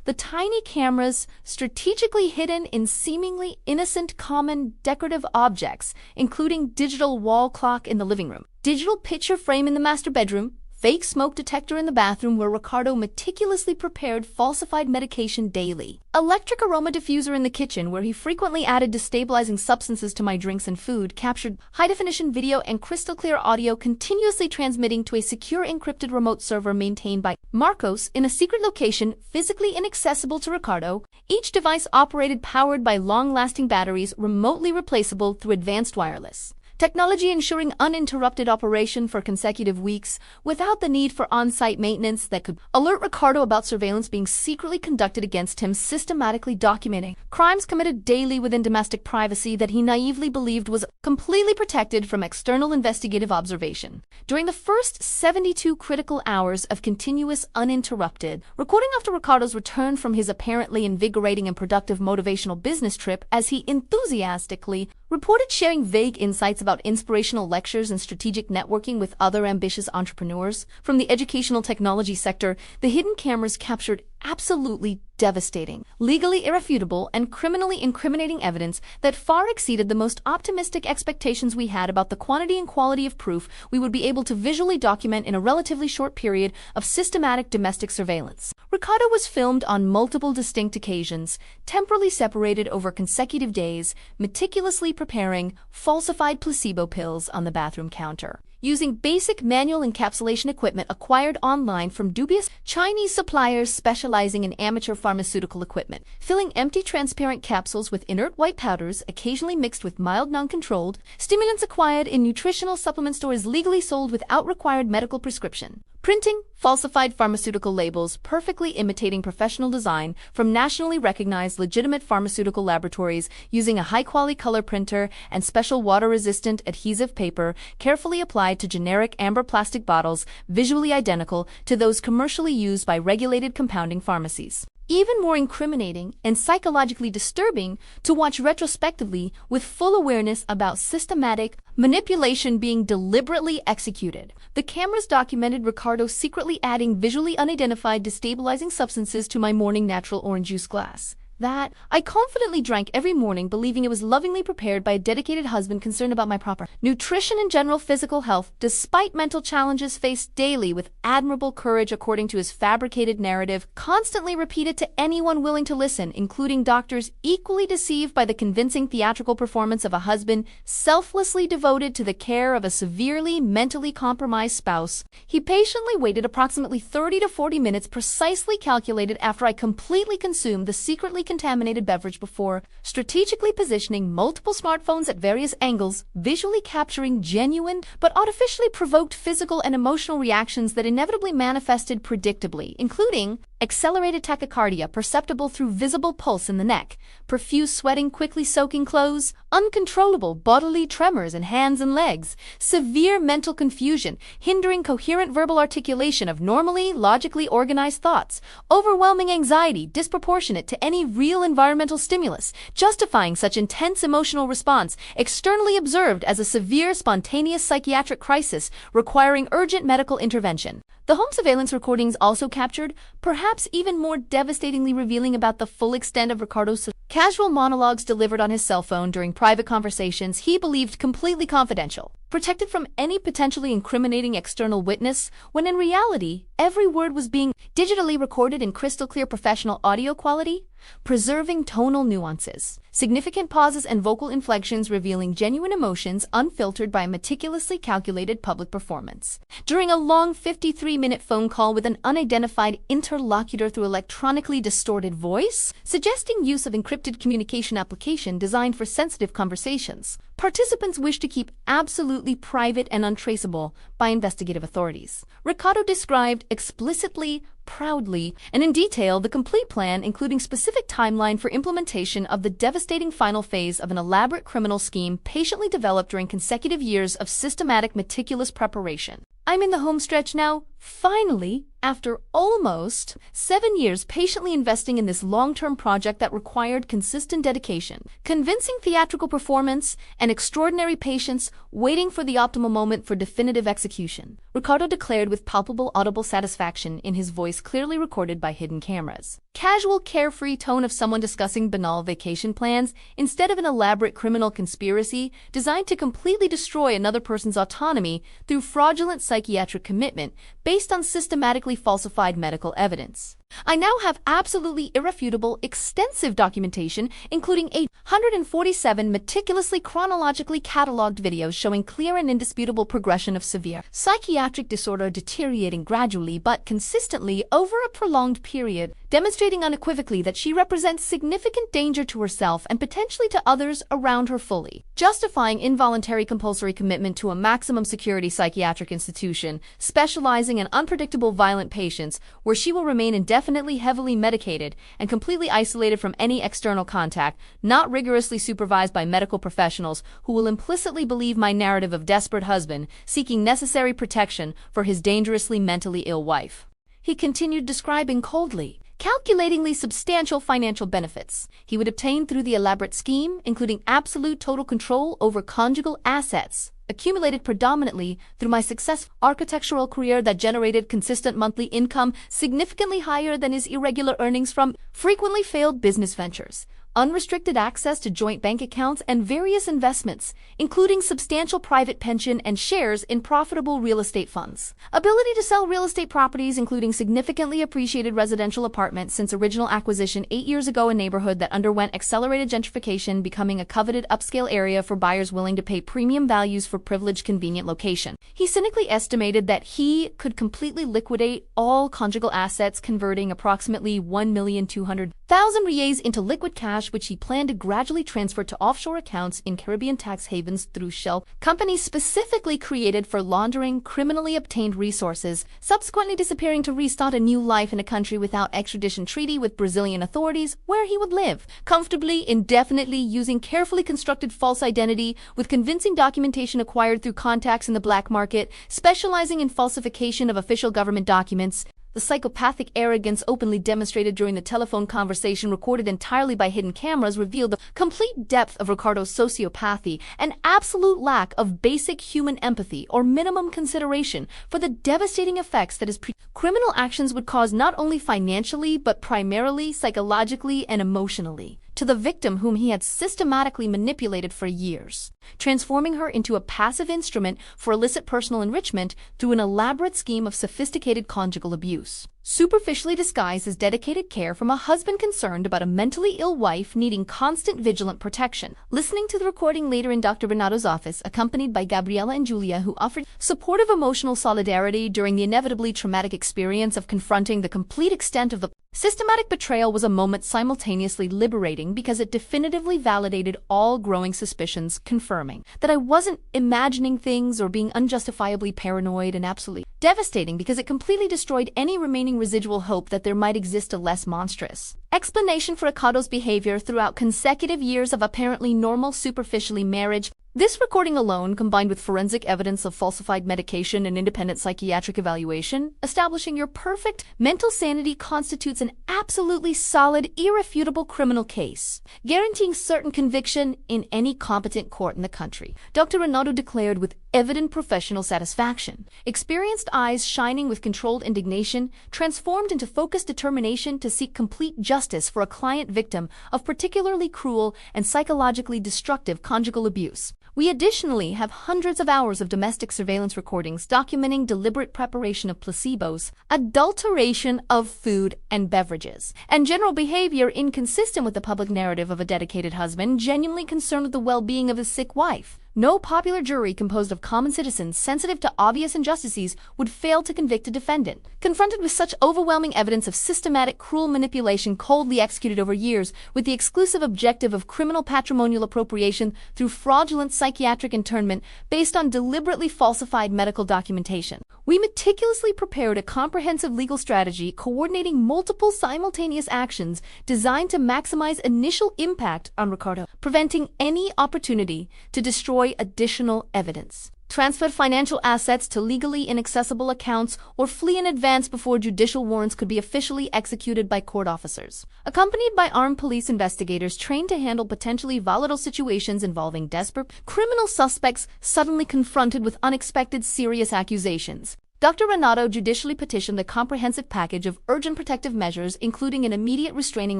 The tiny cameras, strategically hidden in seemingly innocent common decorative objects, including digital wall clock in the living room, digital picture frame in the master bedroom, fake smoke detector in the bathroom where Ricardo meticulously prepared falsified medication daily, electric aroma diffuser in the kitchen where he frequently added destabilizing substances to my drinks and food, captured high-definition video and crystal-clear audio continuously transmitting to a secure encrypted remote server maintained by Marcos in a secret location physically inaccessible to Ricardo, each device operated powered by long-lasting batteries remotely replaceable through advanced wireless technology, ensuring uninterrupted operation for consecutive weeks without the need for on-site maintenance that could alert Ricardo about surveillance being secretly conducted against him, systematically documenting crimes committed daily within domestic privacy that he naively believed was completely protected from external investigative observation. During the first 72 critical hours of continuous uninterrupted recording after Ricardo's return from his apparently invigorating and productive motivational business trip, as he enthusiastically reported sharing vague insights about inspirational lectures and strategic networking with other ambitious entrepreneurs from the educational technology sector, the hidden cameras captured absolutely devastating, legally irrefutable, and criminally incriminating evidence that far exceeded the most optimistic expectations we had about the quantity and quality of proof we would be able to visually document in a relatively short period of systematic domestic surveillance. Ricardo was filmed on multiple distinct occasions, temporally separated over consecutive days, meticulously preparing falsified placebo pills on the bathroom counter, using basic manual encapsulation equipment acquired online from dubious Chinese suppliers specializing in amateur pharmaceutical equipment, filling empty transparent capsules with inert white powders, occasionally mixed with mild non-controlled stimulants acquired in nutritional supplement stores legally sold without required medical prescription. Printing falsified pharmaceutical labels perfectly imitating professional design from nationally recognized legitimate pharmaceutical laboratories using a high-quality color printer and special water-resistant adhesive paper carefully applied to generic amber plastic bottles visually identical to those commercially used by regulated compounding pharmacies. Even more incriminating and psychologically disturbing to watch retrospectively with full awareness about systematic manipulation being deliberately executed. The cameras documented Ricardo secretly adding visually unidentified destabilizing substances to my morning natural orange juice glass that I confidently drank every morning, believing it was lovingly prepared by a dedicated husband concerned about my proper nutrition and general physical health, despite mental challenges faced daily with admirable courage according to his fabricated narrative, constantly repeated to anyone willing to listen, including doctors equally deceived by the convincing theatrical performance of a husband selflessly devoted to the care of a severely mentally compromised spouse. He patiently waited approximately 30 to 40 minutes precisely calculated after I completely consumed the secretly contaminated beverage before strategically positioning multiple smartphones at various angles, visually capturing genuine but artificially provoked physical and emotional reactions that inevitably manifested predictably, including accelerated tachycardia perceptible through visible pulse in the neck, profuse sweating quickly soaking clothes, uncontrollable bodily tremors in hands and legs, severe mental confusion hindering coherent verbal articulation of normally logically organized thoughts, overwhelming anxiety disproportionate to any real environmental stimulus, justifying such intense emotional response, externally observed as a severe spontaneous psychiatric crisis requiring urgent medical intervention. The home surveillance recordings also captured, perhaps even more devastatingly revealing about the full extent of Ricardo's casual monologues delivered on his cell phone during private conversations he believed completely confidential, protected from any potentially incriminating external witness, when in reality, every word was being digitally recorded in crystal clear professional audio quality, preserving tonal nuances, significant pauses and vocal inflections revealing genuine emotions unfiltered by a meticulously calculated public performance. During a long 53-minute phone call with an unidentified interlocutor through electronically distorted voice, suggesting use of encrypted communication application designed for sensitive conversations, participants wish to keep absolutely private and untraceable by investigative authorities. Ricardo described explicitly, proudly, and in detail the complete plan, including specific timeline for implementation of the devastating final phase of an elaborate criminal scheme patiently developed during consecutive years of systematic, meticulous preparation. I'm in the home stretch now, finally, after almost 7 years patiently investing in this long-term project that required consistent dedication, convincing theatrical performance, and extraordinary patience, waiting for the optimal moment for definitive execution, Ricardo declared with palpable audible satisfaction in his voice clearly recorded by hidden cameras. Casual, carefree tone of someone discussing banal vacation plans instead of an elaborate criminal conspiracy designed to completely destroy another person's autonomy through fraudulent psychiatric commitment based on systematically falsified medical evidence. I now have absolutely irrefutable, extensive documentation, including 847 meticulously chronologically cataloged videos showing clear and indisputable progression of severe psychiatric disorder deteriorating gradually but consistently over a prolonged period, demonstrating unequivocally that she represents significant danger to herself and potentially to others around her, fully justifying involuntary compulsory commitment to a maximum security psychiatric institution specializing in unpredictable violent patients where she will remain indefinitely heavily medicated and completely isolated from any external contact, not rigorously supervised by medical professionals who will implicitly believe my narrative of desperate husband seeking necessary protection for his dangerously mentally ill wife. He continued describing coldly, calculatingly substantial financial benefits he would obtain through the elaborate scheme, including absolute total control over conjugal assets, accumulated predominantly through my successful architectural career that generated consistent monthly income significantly higher than his irregular earnings from frequently failed business ventures, unrestricted access to joint bank accounts, and various investments, including substantial private pension and shares in profitable real estate funds. Ability to sell real estate properties, including significantly appreciated residential apartments since original acquisition 8 years ago, a neighborhood that underwent accelerated gentrification, becoming a coveted upscale area for buyers willing to pay premium values for privileged, convenient location. He cynically estimated that he could completely liquidate all conjugal assets, converting approximately 1,200,000 reais into liquid cash, which he planned to gradually transfer to offshore accounts in Caribbean tax havens through shell companies specifically created for laundering criminally obtained resources, subsequently disappearing to restart a new life in a country without extradition treaty with Brazilian authorities, where he would live comfortably, indefinitely, using carefully constructed false identity with convincing documentation acquired through contacts in the black market, specializing in falsification of official government documents. The psychopathic arrogance openly demonstrated during the telephone conversation recorded entirely by hidden cameras revealed the complete depth of Ricardo's sociopathy and absolute lack of basic human empathy or minimum consideration for the devastating effects that his criminal actions would cause not only financially but primarily psychologically and emotionally to the victim, whom he had systematically manipulated for years, transforming her into a passive instrument for illicit personal enrichment through an elaborate scheme of sophisticated conjugal abuse, superficially disguised as dedicated care from a husband concerned about a mentally ill wife needing constant vigilant protection. Listening to the recording later in Dr. Bernardo's office, accompanied by Gabriela and Julia, who offered supportive emotional solidarity during the inevitably traumatic experience of confronting the complete extent of the systematic betrayal, was a moment simultaneously liberating because it definitively validated all growing suspicions, confirming that I wasn't imagining things or being unjustifiably paranoid, and absolutely devastating because it completely destroyed any remaining residual hope that there might exist a less monstrous explanation for Ricardo's behavior throughout consecutive years of apparently normal, superficially marriage. This recording alone, combined with forensic evidence of falsified medication and independent psychiatric evaluation, establishing your perfect mental sanity, constitutes an absolutely solid, irrefutable criminal case, guaranteeing certain conviction in any competent court in the country. Dr. Renato declared with evident professional satisfaction, experienced eyes shining with controlled indignation, transformed into focused determination to seek complete justice for a client victim of particularly cruel and psychologically destructive conjugal abuse. We additionally have hundreds of hours of domestic surveillance recordings documenting deliberate preparation of placebos, adulteration of food and beverages, and general behavior inconsistent with the public narrative of a dedicated husband genuinely concerned with the well-being of his sick wife. No popular jury composed of common citizens sensitive to obvious injustices would fail to convict a defendant. Confronted with such overwhelming evidence of systematic, cruel manipulation coldly executed over years with the exclusive objective of criminal patrimonial appropriation through fraudulent psychiatric internment based on deliberately falsified medical documentation, we meticulously prepared a comprehensive legal strategy coordinating multiple simultaneous actions designed to maximize initial impact on Ricardo, preventing any opportunity to destroy additional evidence, transferred financial assets to legally inaccessible accounts, or flee in advance before judicial warrants could be officially executed by court officers, accompanied by armed police investigators trained to handle potentially volatile situations involving desperate criminal suspects suddenly confronted with unexpected serious accusations. Dr. Renato judicially petitioned a comprehensive package of urgent protective measures, including an immediate restraining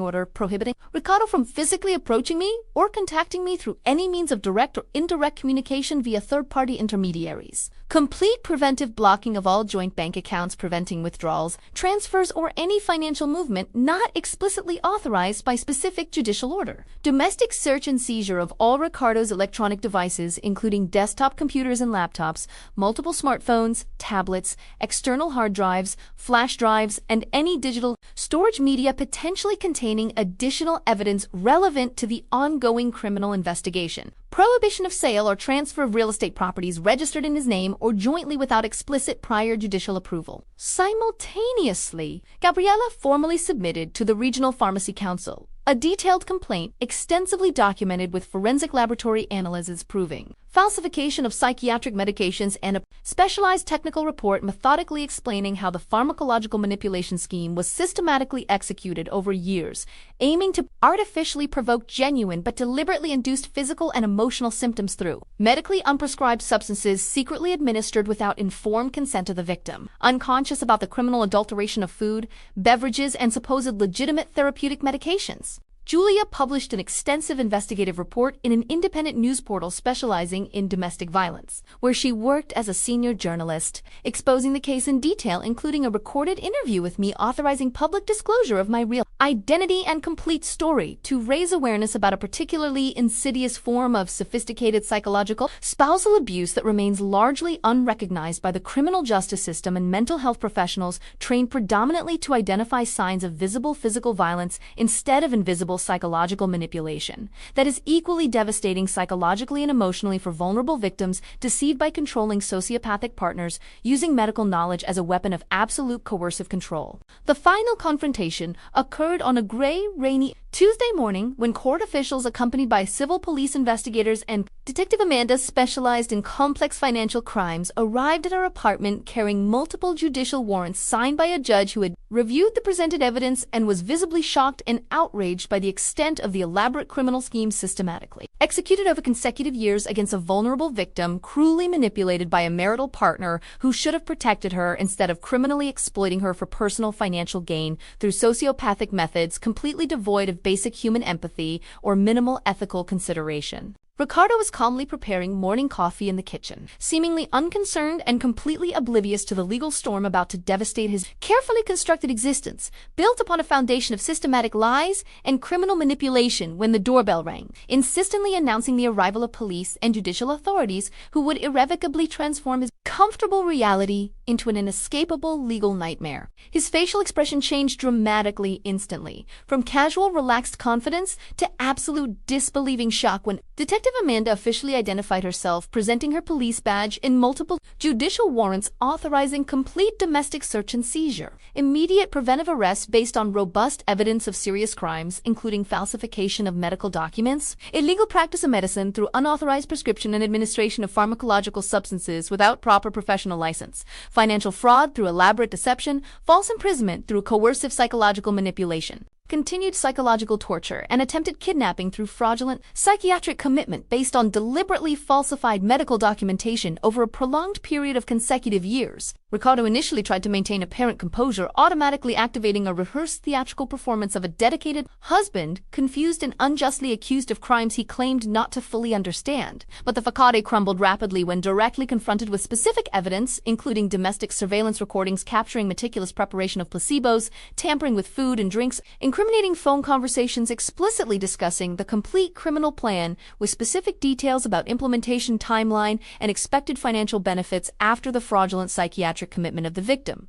order prohibiting Ricardo from physically approaching me or contacting me through any means of direct or indirect communication via third-party intermediaries, complete preventive blocking of all joint bank accounts, preventing withdrawals, transfers, or any financial movement not explicitly authorized by specific judicial order, domestic search and seizure of all Ricardo's electronic devices, including desktop computers and laptops, multiple smartphones, tablets, external hard drives, flash drives, and any digital storage media potentially containing additional evidence relevant to the ongoing criminal investigation. Prohibition of sale or transfer of real estate properties registered in his name or jointly without explicit prior judicial approval. Simultaneously, Gabriela formally submitted to the Regional Pharmacy Council a detailed complaint extensively documented with forensic laboratory analyses proving falsification of psychiatric medications and a specialized technical report methodically explaining how the pharmacological manipulation scheme was systematically executed over years, aiming to artificially provoke genuine but deliberately induced physical and emotional symptoms through medically unprescribed substances secretly administered without informed consent of the victim, unconscious about the criminal adulteration of food, beverages, and supposed legitimate therapeutic medications. Julia published an extensive investigative report in an independent news portal specializing in domestic violence, where she worked as a senior journalist, exposing the case in detail, including a recorded interview with me authorizing public disclosure of my real identity and complete story to raise awareness about a particularly insidious form of sophisticated psychological spousal abuse that remains largely unrecognized by the criminal justice system and mental health professionals trained predominantly to identify signs of visible physical violence instead of invisible psychological manipulation that is equally devastating psychologically and emotionally for vulnerable victims deceived by controlling sociopathic partners using medical knowledge as a weapon of absolute coercive control. The final confrontation occurred on a gray, rainy Tuesday morning when court officials accompanied by civil police investigators and Detective Amanda, specialized in complex financial crimes, arrived at our apartment carrying multiple judicial warrants signed by a judge who had reviewed the presented evidence and was visibly shocked and outraged by the extent of the elaborate criminal scheme systematically executed over consecutive years against a vulnerable victim, cruelly manipulated by a marital partner who should have protected her instead of criminally exploiting her for personal financial gain through sociopathic methods completely devoid of basic human empathy or minimal ethical consideration. Ricardo was calmly preparing morning coffee in the kitchen, seemingly unconcerned and completely oblivious to the legal storm about to devastate his carefully constructed existence, built upon a foundation of systematic lies and criminal manipulation when the doorbell rang, insistently announcing the arrival of police and judicial authorities who would irrevocably transform his comfortable reality into an inescapable legal nightmare. His facial expression changed dramatically instantly, from casual, relaxed confidence to absolute disbelieving shock when Detective Amanda officially identified herself, presenting her police badge and multiple judicial warrants authorizing complete domestic search and seizure, immediate preventive arrest based on robust evidence of serious crimes, including falsification of medical documents, illegal practice of medicine through unauthorized prescription and administration of pharmacological substances without proper professional license, financial fraud through elaborate deception, false imprisonment through coercive psychological manipulation, continued psychological torture, and attempted kidnapping through fraudulent psychiatric commitment based on deliberately falsified medical documentation over a prolonged period of consecutive years. Ricardo initially tried to maintain apparent composure, automatically activating a rehearsed theatrical performance of a dedicated husband, confused and unjustly accused of crimes he claimed not to fully understand. But the facade crumbled rapidly when directly confronted with specific evidence, including domestic surveillance recordings capturing meticulous preparation of placebos, tampering with food and drinks, incriminating phone conversations explicitly discussing the complete criminal plan with specific details about implementation timeline and expected financial benefits after the fraudulent psychiatric commitment of the victim.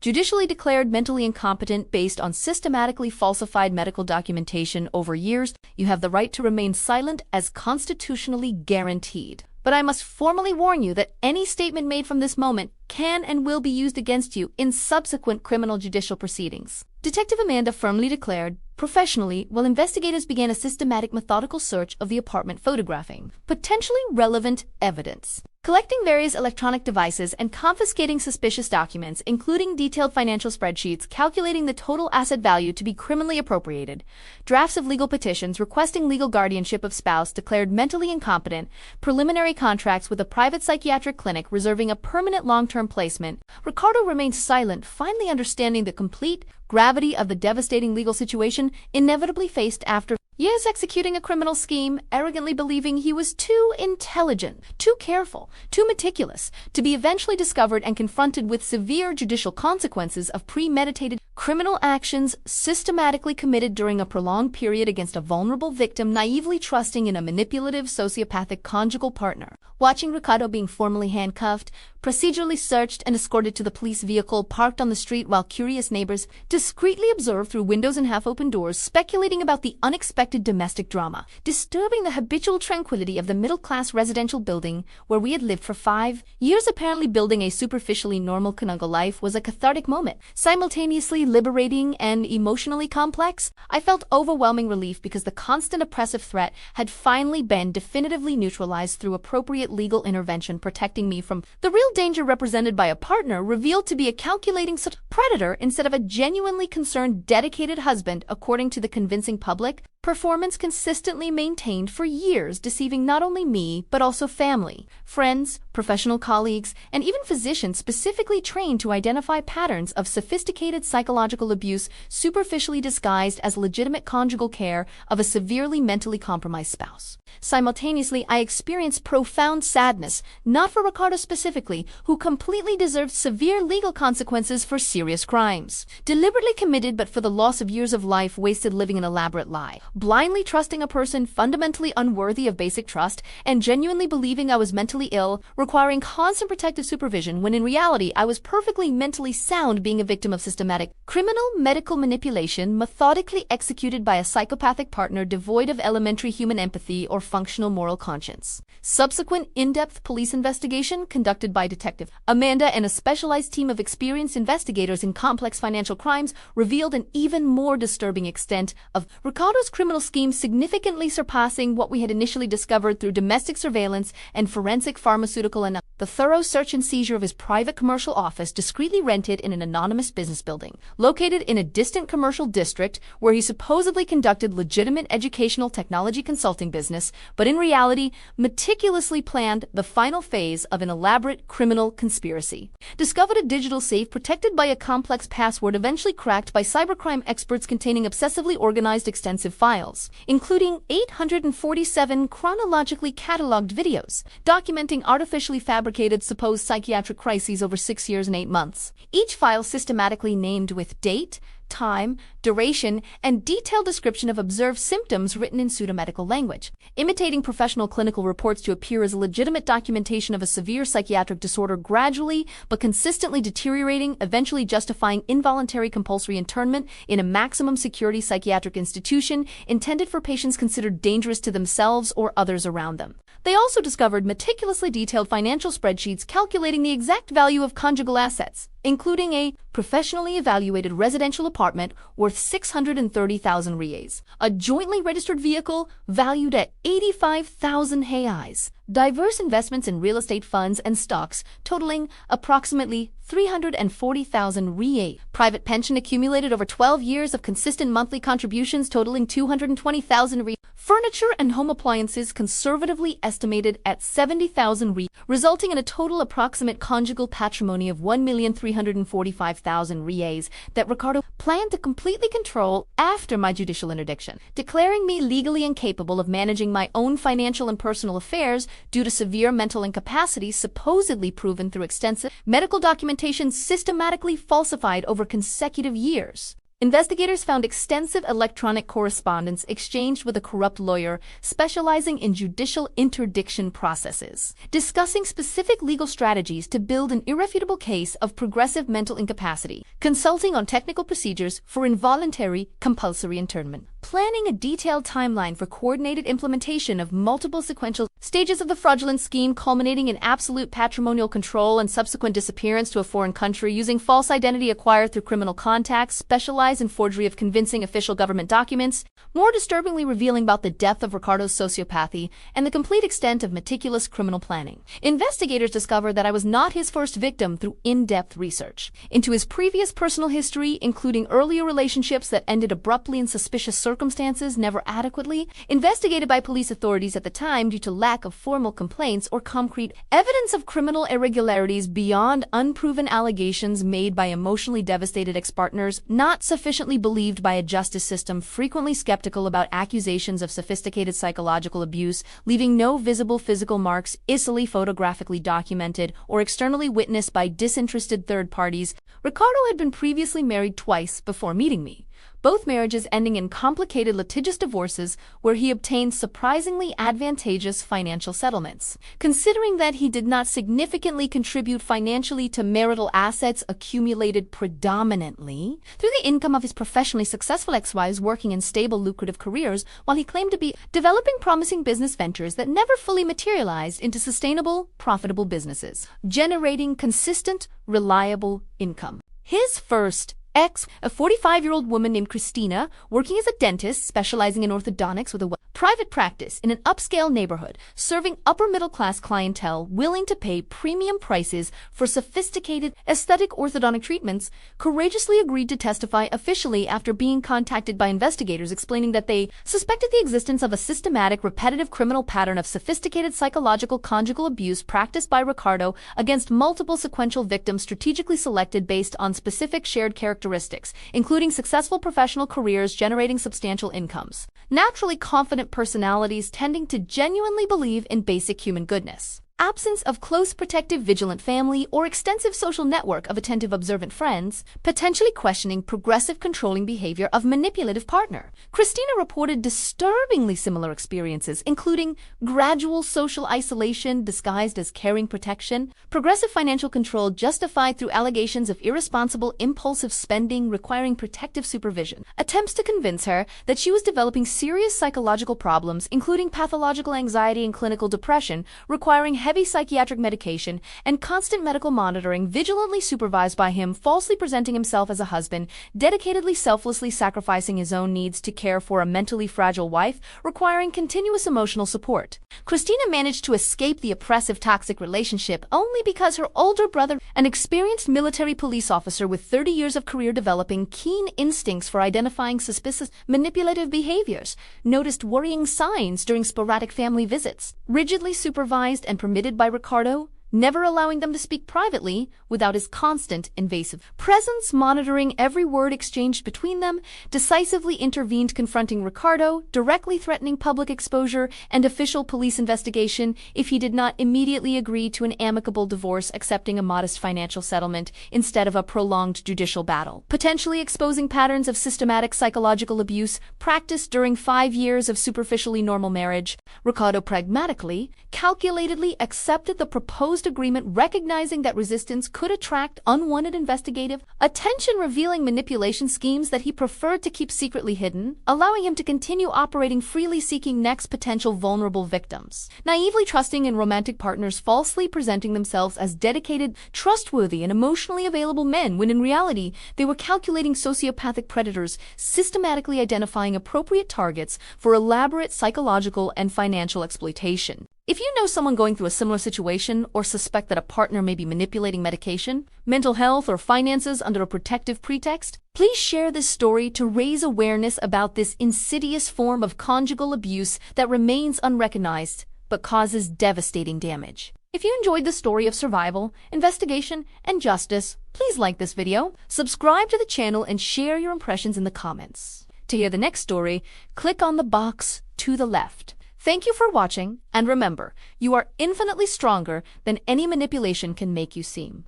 Judicially declared mentally incompetent based on systematically falsified medical documentation over years, you have the right to remain silent as constitutionally guaranteed. But I must formally warn you that any statement made from this moment can and will be used against you in subsequent criminal judicial proceedings. Detective Amanda firmly declared, professionally, while investigators began a systematic methodical search of the apartment, photographing potentially relevant evidence, collecting various electronic devices, and confiscating suspicious documents, including detailed financial spreadsheets calculating the total asset value to be criminally appropriated, drafts of legal petitions requesting legal guardianship of spouse declared mentally incompetent, preliminary contracts with a private psychiatric clinic reserving a permanent long-term placement. Ricardo remained silent, finally understanding the complete gravity of the devastating legal situation inevitably faced after years executing a criminal scheme, arrogantly believing he was too intelligent, too careful, too meticulous to be eventually discovered and confronted with severe judicial consequences of premeditated criminal actions systematically committed during a prolonged period against a vulnerable victim naively trusting in a manipulative sociopathic conjugal partner. Watching Ricardo being formally handcuffed, procedurally searched, and escorted to the police vehicle parked on the street while curious neighbors discreetly observed through windows and half-open doors, speculating about the unexpected domestic drama, disturbing the habitual tranquility of the middle-class residential building where we had lived for 5 years, apparently building a superficially normal conjugal life, was a cathartic moment, simultaneously liberating and emotionally complex. I felt overwhelming relief because the constant oppressive threat had finally been definitively neutralized through appropriate legal intervention, protecting me from the real danger represented by a partner revealed to be a calculating predator instead of a genuinely concerned, dedicated husband, according to the convincing public performance consistently maintained for years, deceiving not only me, but also family, friends, professional colleagues, and even physicians specifically trained to identify patterns of sophisticated psychological abuse superficially disguised as legitimate conjugal care of a severely mentally compromised spouse. Simultaneously, I experienced profound sadness, not for Ricardo specifically, who completely deserved severe legal consequences for serious crimes. Deliberately committed but for the loss of years of life wasted living an elaborate lie. Blindly trusting a person fundamentally unworthy of basic trust, and genuinely believing I was mentally ill, requiring constant protective supervision when in reality I was perfectly mentally sound, being a victim of systematic criminal medical manipulation methodically executed by a psychopathic partner devoid of elementary human empathy or functional moral conscience. Subsequent in-depth police investigation conducted by Detective Amanda and a specialized team of experienced investigators in complex financial crimes revealed an even more disturbing extent of Ricardo's criminal scheme, significantly surpassing what we had initially discovered through domestic surveillance and forensic pharmaceutical analysis. The thorough search and seizure of his private commercial office, discreetly rented in an anonymous business building, located in a distant commercial district where he supposedly conducted legitimate educational technology consulting business, but in reality meticulously planned the final phase of an elaborate criminal conspiracy. Discovered a digital safe protected by a complex password, eventually cracked by cybercrime experts, containing obsessively organized extensive files, including 847 chronologically cataloged videos, documenting artificially fabricated supposed psychiatric crises over 6 years and 8 months. Each file systematically named with date, time, duration, and detailed description of observed symptoms written in pseudomedical language, imitating professional clinical reports to appear as legitimate documentation of a severe psychiatric disorder, gradually but consistently deteriorating, eventually justifying involuntary compulsory internment in a maximum security psychiatric institution intended for patients considered dangerous to themselves or others around them. They also discovered meticulously detailed financial spreadsheets calculating the exact value of conjugal assets, including a professionally evaluated residential apartment worth 630,000 reais, a jointly registered vehicle valued at 85,000 reais, diverse investments in real estate funds and stocks totaling approximately 340,000 reais, private pension accumulated over 12 years of consistent monthly contributions totaling 220,000 reais, furniture and home appliances conservatively estimated at 70,000 reais, resulting in a total approximate conjugal patrimony of 1,345,000 reais that Ricardo planned to completely control after my judicial interdiction, declaring me legally incapable of managing my own financial and personal affairs due to severe mental incapacity supposedly proven through extensive medical documentation systematically falsified over consecutive years. Investigators found extensive electronic correspondence exchanged with a corrupt lawyer specializing in judicial interdiction processes, discussing specific legal strategies to build an irrefutable case of progressive mental incapacity, consulting on technical procedures for involuntary compulsory internment, planning a detailed timeline for coordinated implementation of multiple sequential stages of the fraudulent scheme, culminating in absolute patrimonial control and subsequent disappearance to a foreign country using false identity acquired through criminal contacts, specialized in forgery of convincing official government documents, more disturbingly revealing about the depth of Ricardo's sociopathy and the complete extent of meticulous criminal planning. Investigators discovered that I was not his first victim through in-depth research into his previous personal history, including earlier relationships that ended abruptly in suspicious circumstances never adequately investigated by police authorities at the time due to lack of formal complaints or concrete evidence of criminal irregularities beyond unproven allegations made by emotionally devastated ex-partners, not sufficiently believed by a justice system frequently skeptical about accusations of sophisticated psychological abuse, leaving no visible physical marks, easily photographically documented, or externally witnessed by disinterested third parties. Ricardo had been previously married twice before meeting me, both marriages ending in complicated litigious divorces where he obtained surprisingly advantageous financial settlements. Considering that he did not significantly contribute financially to marital assets accumulated predominantly through the income of his professionally successful ex-wives working in stable, lucrative careers, while he claimed to be developing promising business ventures that never fully materialized into sustainable, profitable businesses, generating consistent, reliable income. His first X, a 45-year-old woman named Christina, working as a dentist specializing in orthodontics with a private practice in an upscale neighborhood, serving upper-middle-class clientele willing to pay premium prices for sophisticated aesthetic orthodontic treatments, courageously agreed to testify officially after being contacted by investigators explaining that they suspected the existence of a systematic, repetitive criminal pattern of sophisticated psychological conjugal abuse practiced by Ricardo against multiple sequential victims strategically selected based on specific shared characteristics, including successful professional careers generating substantial incomes, naturally confident personalities tending to genuinely believe in basic human goodness, absence of close, protective, vigilant family, or extensive social network of attentive, observant friends, potentially questioning progressive, controlling behavior of manipulative partner. Christina reported disturbingly similar experiences, including gradual social isolation disguised as caring protection, progressive financial control justified through allegations of irresponsible, impulsive spending requiring protective supervision, attempts to convince her that she was developing serious psychological problems, including pathological anxiety and clinical depression, requiring heavy psychiatric medication and constant medical monitoring, vigilantly supervised by him, falsely presenting himself as a husband, dedicatedly, selflessly sacrificing his own needs to care for a mentally fragile wife, requiring continuous emotional support. Christina managed to escape the oppressive, toxic relationship only because her older brother, an experienced military police officer with 30 years of career developing keen instincts for identifying suspicious, manipulative behaviors, noticed worrying signs during sporadic family visits, rigidly supervised and permitted by Ricardo, never allowing them to speak privately without his constant invasive presence, monitoring every word exchanged between them, decisively intervened confronting Ricardo, directly threatening public exposure and official police investigation if he did not immediately agree to an amicable divorce, accepting a modest financial settlement instead of a prolonged judicial battle, potentially exposing patterns of systematic psychological abuse practiced during 5 years of superficially normal marriage. Ricardo pragmatically, calculatedly accepted the proposed agreement, recognizing that resistance could attract unwanted investigative attention, revealing manipulation schemes that he preferred to keep secretly hidden, allowing him to continue operating freely, seeking next potential vulnerable victims, naively trusting in romantic partners, falsely presenting themselves as dedicated, trustworthy, and emotionally available men when in reality they were calculating sociopathic predators, systematically identifying appropriate targets for elaborate psychological and financial exploitation. If you know someone going through a similar situation or suspect that a partner may be manipulating medication, mental health, or finances under a protective pretext, please share this story to raise awareness about this insidious form of conjugal abuse that remains unrecognized but causes devastating damage. If you enjoyed the story of survival, investigation, and justice, please like this video, subscribe to the channel, and share your impressions in the comments. To hear the next story, click on the box to the left. Thank you for watching, and remember, you are infinitely stronger than any manipulation can make you seem.